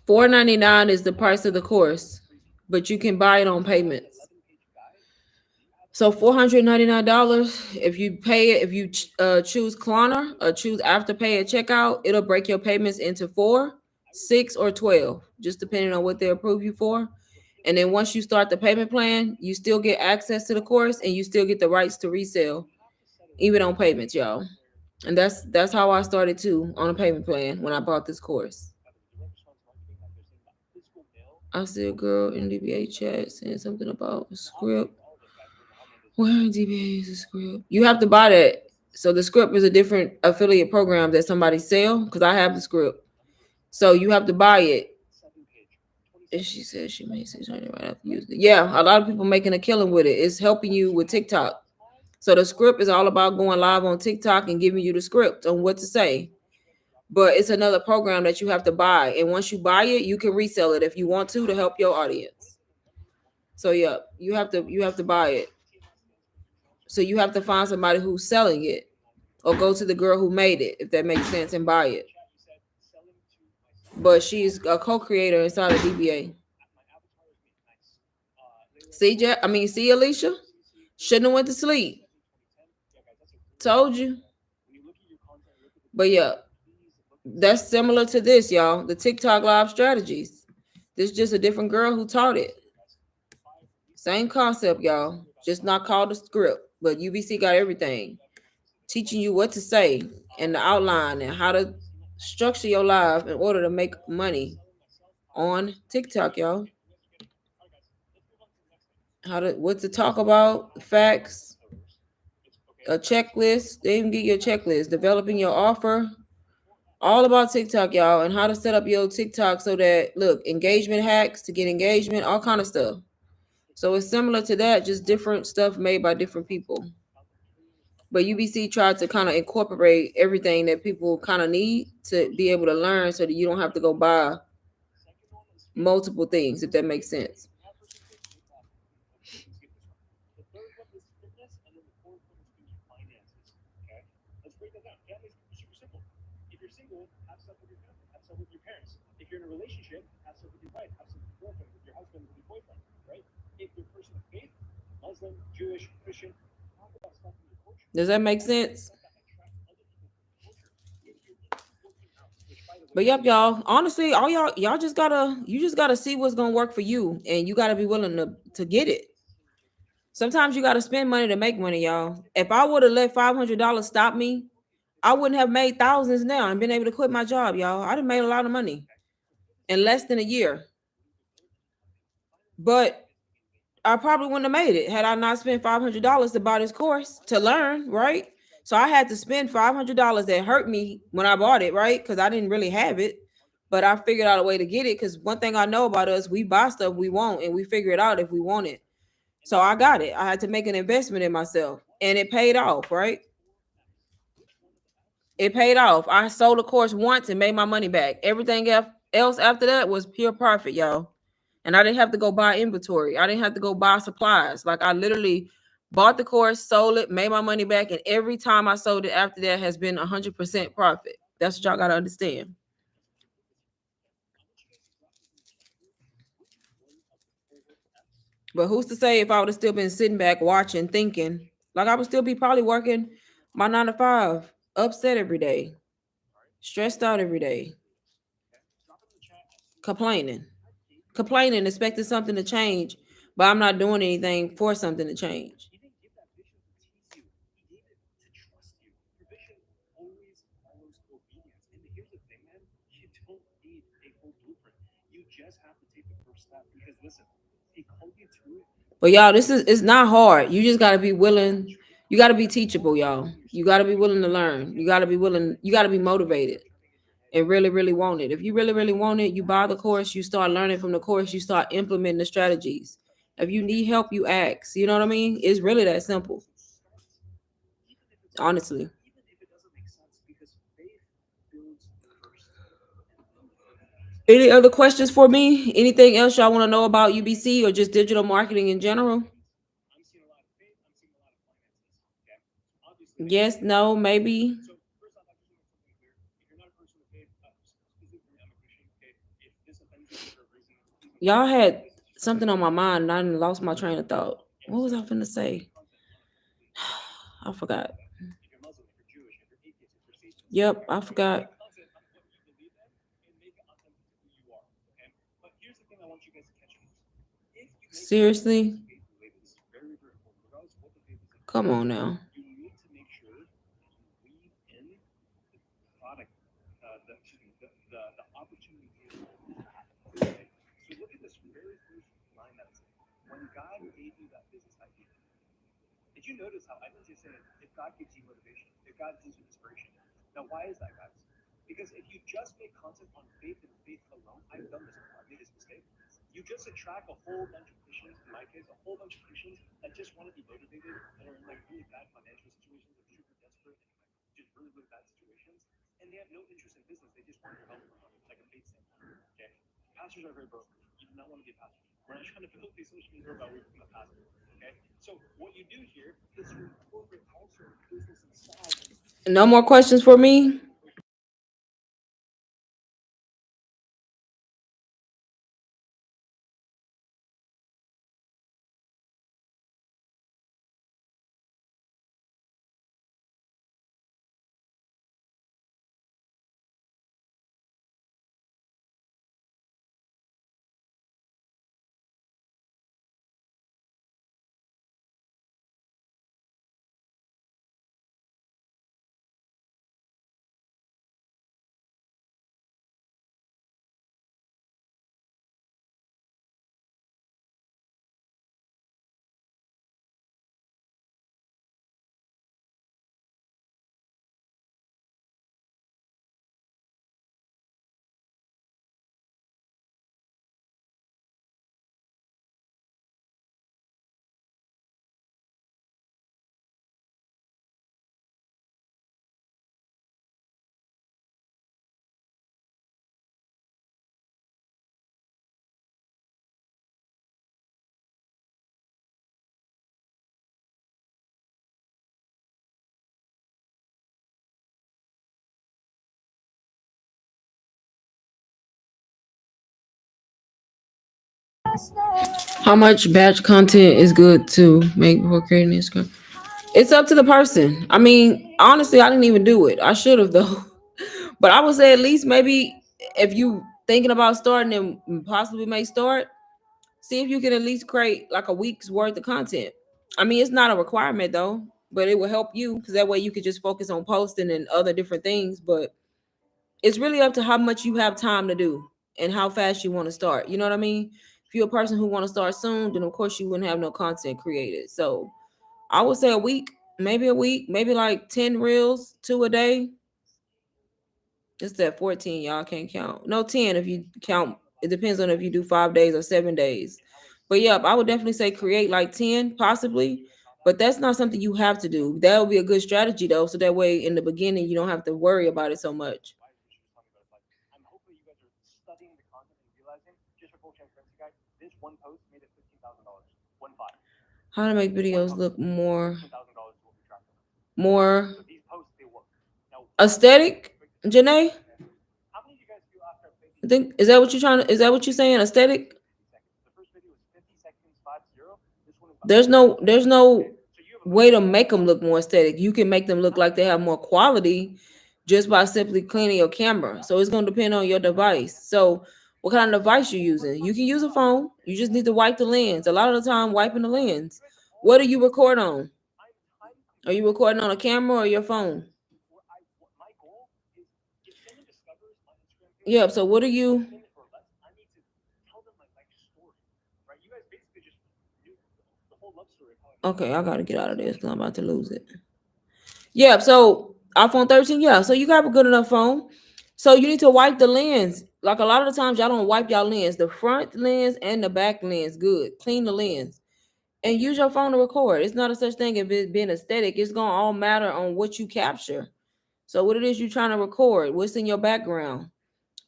$4.99 is the price of the course, but you can buy it on payments. So $499. If you pay it, if you choose Klarna or choose Afterpay at checkout, it'll break your payments into 4, 6, or 12, just depending on what they approve you for. And then once you start the payment plan, you still get access to the course and you still get the rights to resell, even on payments, y'all. And that's how I started too, on a payment plan when I bought this course. I see a girl in DBA chat saying something about a script. Where in DBA is a script? You have to buy that. So the script is a different affiliate program that somebody sell, because I have the script. So you have to buy it. And she says she made $600 right after using it. Yeah, a lot of people making a killing with it. It's helping you with TikTok. So the script is all about going live on TikTok and giving you the script on what to say. But it's another program that you have to buy. And once you buy it, you can resell it if you want to help your audience. So yeah, you have to buy it. So you have to find somebody who's selling it, or go to the girl who made it, if that makes sense, and buy it. But she's a co-creator inside of DBA. See, Alicia? Shouldn't have went to sleep. Told you. But yeah, that's similar to this, y'all. The TikTok live strategies. This is just a different girl who taught it. Same concept, y'all. Just not called a script. But UBC got everything. Teaching you what to say and the outline and how to structure your live in order to make money on TikTok, y'all. What to talk about, facts, a checklist. They even get your checklist. Developing your offer, All about TikTok, y'all, and how to set up your TikTok so that look, engagement hacks to get engagement, all kind of stuff. So it's similar to that, just different stuff made by different people. But UBC tried to kind of incorporate everything that people kind of need to be able to learn so that you don't have to go buy multiple things, if that makes sense. Does that make sense? But yep, y'all. Honestly, all y'all just gotta you just gotta see what's gonna work for you, and you gotta be willing to get it. Sometimes you gotta spend money to make money, y'all. If I would have let $500 stop me, I wouldn't have made thousands now and been able to quit my job, y'all. I'd have made a lot of money in less than a year. But I probably wouldn't have made it had I not spent $500 to buy this course to learn, right? So I had to spend $500 that hurt me when I bought it, right? Because I didn't really have it, but I figured out a way to get it. Because one thing I know about us, we buy stuff we want and we figure it out if we want it. So I got it. I had to make an investment in myself, and it paid off, right? It paid off. I sold a course once and made my money back. Everything else after that was pure profit, y'all. And I didn't have to go buy inventory. I didn't have to go buy supplies. Like I literally bought the course, sold it, made my money back, and every time I sold it after that has been 100% profit. That's what y'all gotta understand. But who's to say if I would have still been sitting back watching, thinking, like I would still be probably working my 9 to 5, upset every day, stressed out every day, complaining, expecting something to change, but I'm not doing anything for something to change. But y'all, this is it's not hard. You just gotta be willing. You gotta be teachable, y'all. You gotta be willing to learn. You gotta be willing. You gotta be motivated and really, really want it. If you really, really want it, you buy the course. You start learning from the course. You start implementing the strategies. If you need help, you ask. You know what I mean? It's really that simple, honestly. Any other questions for me? Anything else y'all want to know about UBC or just digital marketing in general? Yes, no, maybe. Y'all had something on my mind and I done lost my train of thought. What was I finna say? I forgot. Yep, I forgot. Seriously? Come on now. No more questions for me? How much batch content is good to make before creating Instagram? It's up to the person. I mean, honestly, I didn't even do it. I should have though. But I would say at least maybe if you thinking about starting and possibly may start, see if you can at least create like a week's worth of content. I mean, it's not a requirement though, but it will help you because that way you could just focus on posting and other different things. But it's really up to how much you have time to do and how fast you want to start. You know what I mean? If you're a person who want to start soon, then of course you wouldn't have no content created. So I would say a week, maybe like 10 reels, two a day. It's that 14, y'all can't count. No, 10 if you count. It depends on if you do 5 days or 7 days. But yep, I would definitely say create like 10, possibly. But that's not something you have to do. That would be a good strategy though. So that way in the beginning you don't have to worry about it so much. How to make videos look more aesthetic, Janae? I think is that what you're trying to is that what you're saying? Aesthetic? There's no way to make them look more aesthetic. You can make them look like they have more quality just by simply cleaning your camera. So it's gonna depend on your device. So what kind of device you're using? You can use a phone. You just need to wipe the lens. A lot of the time, wiping the lens. What do you record on? Are you recording on a camera or your phone? Yeah. So what are you? Okay, I gotta get out of this because I'm about to lose it. Yeah, so iPhone 13, yeah. So you got a good enough phone. So you need to wipe the lens. Like a lot of the times y'all don't wipe y'all lens, the front lens and the back lens. Good. Clean the lens. And use your phone to record. It's not a such thing if it's being aesthetic. It's gonna all matter on what you capture. So what it is you trying to record, what's in your background.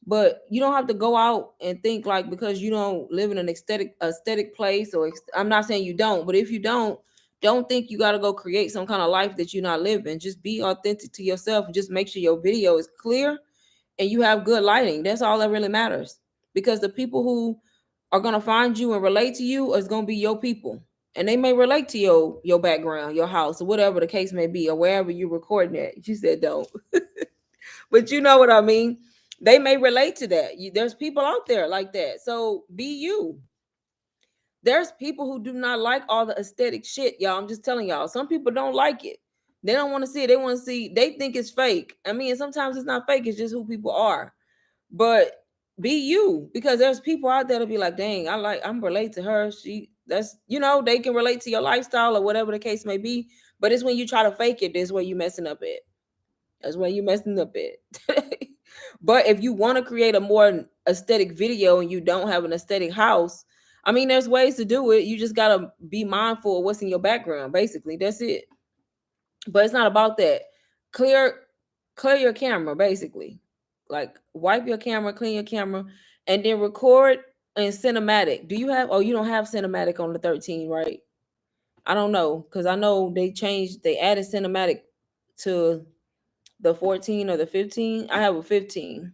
But you don't have to go out and think like because you don't live in an aesthetic place or I'm not saying you don't, but if you don't think you got to go create some kind of life that you're not living. Just be authentic to yourself and just make sure your video is clear and you have good lighting. That's all that really matters. Because the people who are going to find you and relate to you is going to be your people. And they may relate to your background, your house, or whatever the case may be, or wherever you're recording at. You said don't. But you know what I mean. They may relate to that. There's people out there like that. So be you. There's people who do not like all the aesthetic shit, y'all. I'm just telling y'all. Some people don't like it. They don't want to see it. They want to see. They think it's fake. I mean, sometimes it's not fake. It's just who people are. But be you, because there's people out there to be like, dang, I'm relate to her. That's they can relate to your lifestyle or whatever the case may be. But it's when you try to fake it, that's where you messing up at. That's why you messing up it. But if you want to create a more aesthetic video and you don't have an aesthetic house, I mean, there's ways to do it. You just gotta be mindful of what's in your background. Basically, that's it. But it's not about that. Clear, clear your camera. Basically, like wipe your camera, clean your camera, and then record in cinematic. Do you have? Oh, you don't have cinematic on the 13, right? I don't know because I know they added cinematic to the 14 or the 15. I have a 15.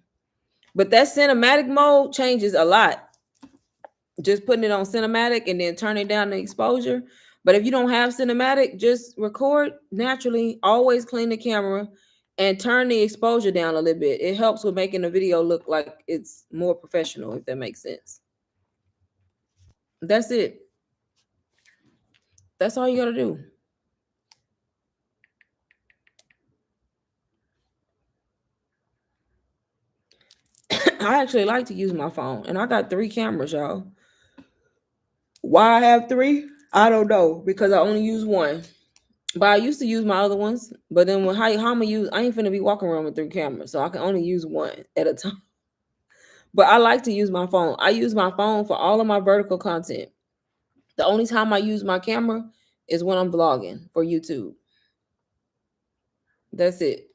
But that cinematic mode changes a lot. Just putting it on cinematic and then turning down the exposure. But if you don't have cinematic, just record naturally. Always clean the camera and turn the exposure down a little bit. It helps with making the video look like it's more professional, if that makes sense. That's it. That's all you gotta do. I actually like to use my phone, and I got 3 cameras, y'all. Why I have three? I don't know because I only use one. But I used to use my other ones. But then how I'm gonna use, I ain't finna be walking around with 3 cameras, so I can only use one at a time. But I like to use my phone. I use my phone for all of my vertical content. The only time I use my camera is when I'm vlogging for YouTube. That's it.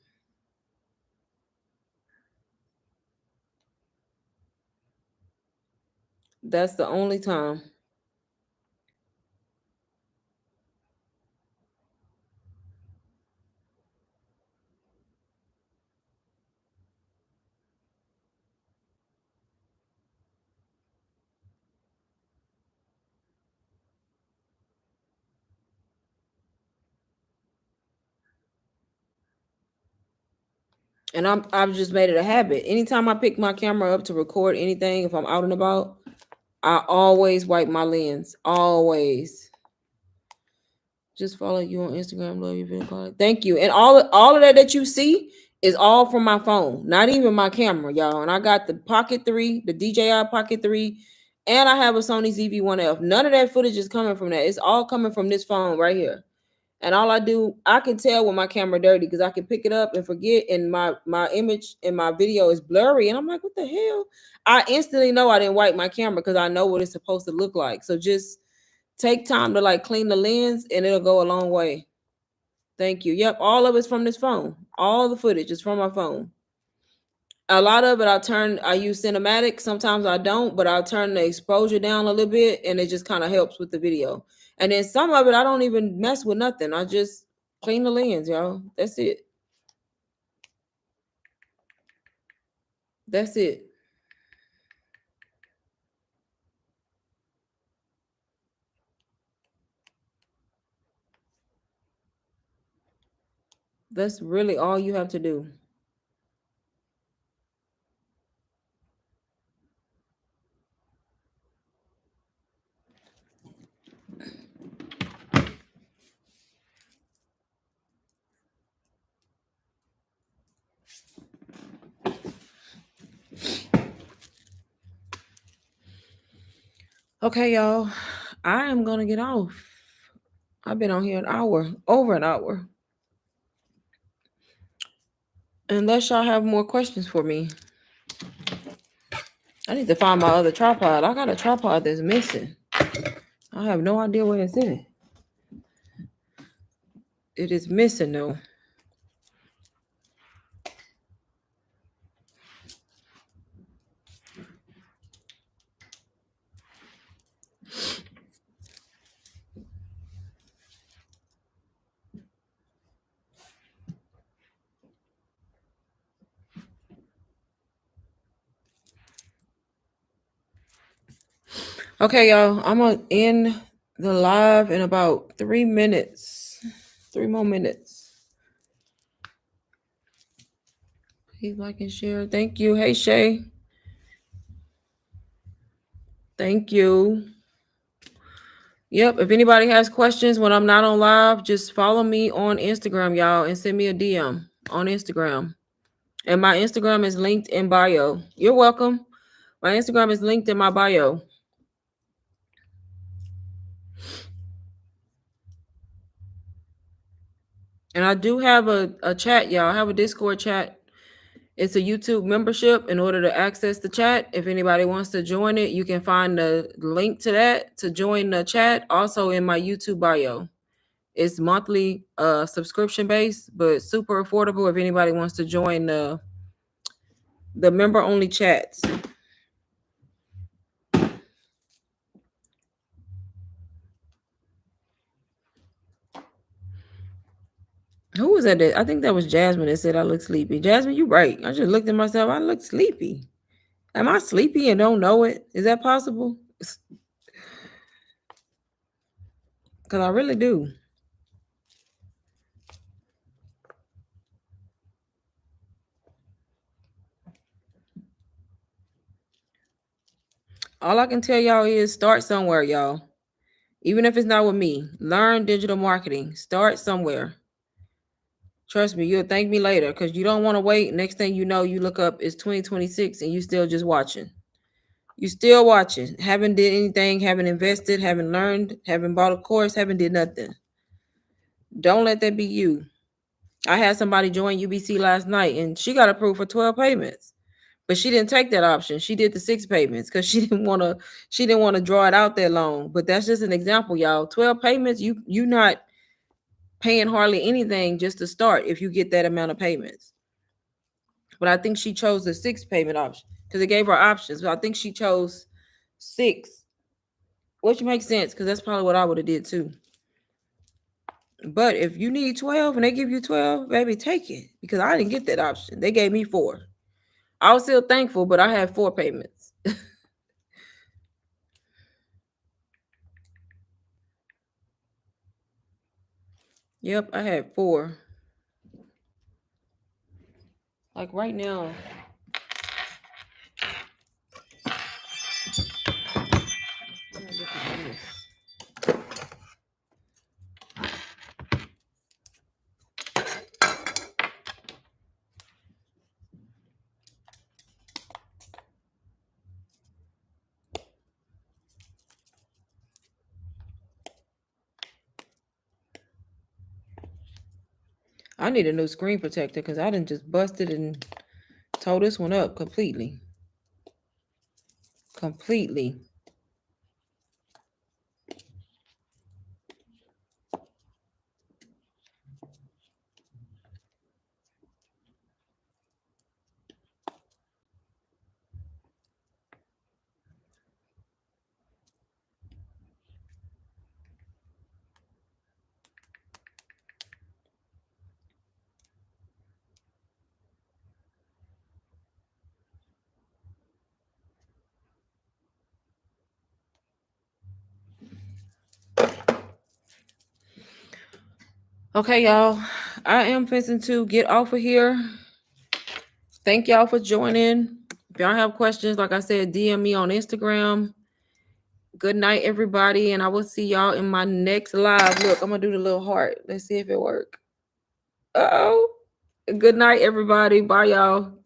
That's the only time. And I've just made it a habit. Anytime I pick my camera up to record anything, if I'm out and about, I always wipe my lens. Always. Just follow you on Instagram. Love you, video. Thank you. And all of that you see is all from my phone, not even my camera, y'all. And I got the Pocket 3, the DJI Pocket 3, and I have a Sony ZV-1F. None of that footage is coming from that. It's all coming from this phone right here. And all I do, I can tell when my camera dirty because I can pick it up and forget, and my image and my video is blurry. And I'm like, what the hell? I instantly know I didn't wipe my camera because I know what it's supposed to look like. So just take time to like clean the lens and it'll go a long way. Thank you. Yep, all of it's from this phone. All the footage is from my phone. A lot of it I use cinematic. Sometimes I don't, but I'll turn the exposure down a little bit and it just kind of helps with the video. And then some of it I don't even mess with nothing. I just clean the lens, y'all. That's it. That's it. That's really all you have to do. Okay, y'all. I am gonna get off. I've been on here an hour, over an hour. Unless y'all have more questions for me. I need to find my other tripod. I got a tripod that's missing. I have no idea where it's at. It is missing though. Okay, y'all. I'm gonna end the live in about 3 minutes. 3 more minutes. Please like and share. Thank you. Hey Shay. Thank you. Yep. If anybody has questions when I'm not on live, just follow me on Instagram, y'all, and send me a DM on Instagram. And my Instagram is linked in bio. You're welcome. My Instagram is linked in my bio. And I do have a chat, y'all. I have a Discord chat. It's a YouTube membership. In order to access the chat, if anybody wants to join it, you can find the link to that to join the chat also in my YouTube bio. It's monthly subscription based, but super affordable if anybody wants to join the member only chats. Who was that? I think that was Jasmine that said I look sleepy. Jasmine, you right. I just looked at myself. I look sleepy. Am I sleepy and don't know it? Is that possible? Because I really do. All I can tell y'all is start somewhere, y'all. Even if it's not with me, learn digital marketing. Start somewhere. Trust me, you'll thank me later because you don't want to wait. Next thing you know, you look up, it's 2026 and you still just watching. You still watching. Haven't did anything, haven't invested, haven't learned, haven't bought a course, haven't did nothing. Don't let that be you. I had somebody join UBC last night and she got approved for 12 payments. But she didn't take that option. She did the 6 payments because she didn't want to draw it out that long. But that's just an example, y'all. 12 payments, you not paying hardly anything just to start if you get that amount of payments. But I think she chose the 6 payment option because it gave her options. So I think she chose 6, which makes sense because that's probably what I would have did too. But if you need 12 and they give you 12, baby, take it because I didn't get that option. They gave me 4. I was still thankful, but I had 4 payments. Yep, I had 4. Like right now. Look at this. I need a new screen protector because I done just busted and tore this one up completely. Completely. Okay, y'all. I am fixing to get off of here. Thank y'all for joining. If y'all have questions, like I said, DM me on Instagram. Good night, everybody, and I will see y'all in my next live. Look, I'm gonna do the little heart. Let's see if it works. Uh-oh. Good night, everybody. Bye, y'all.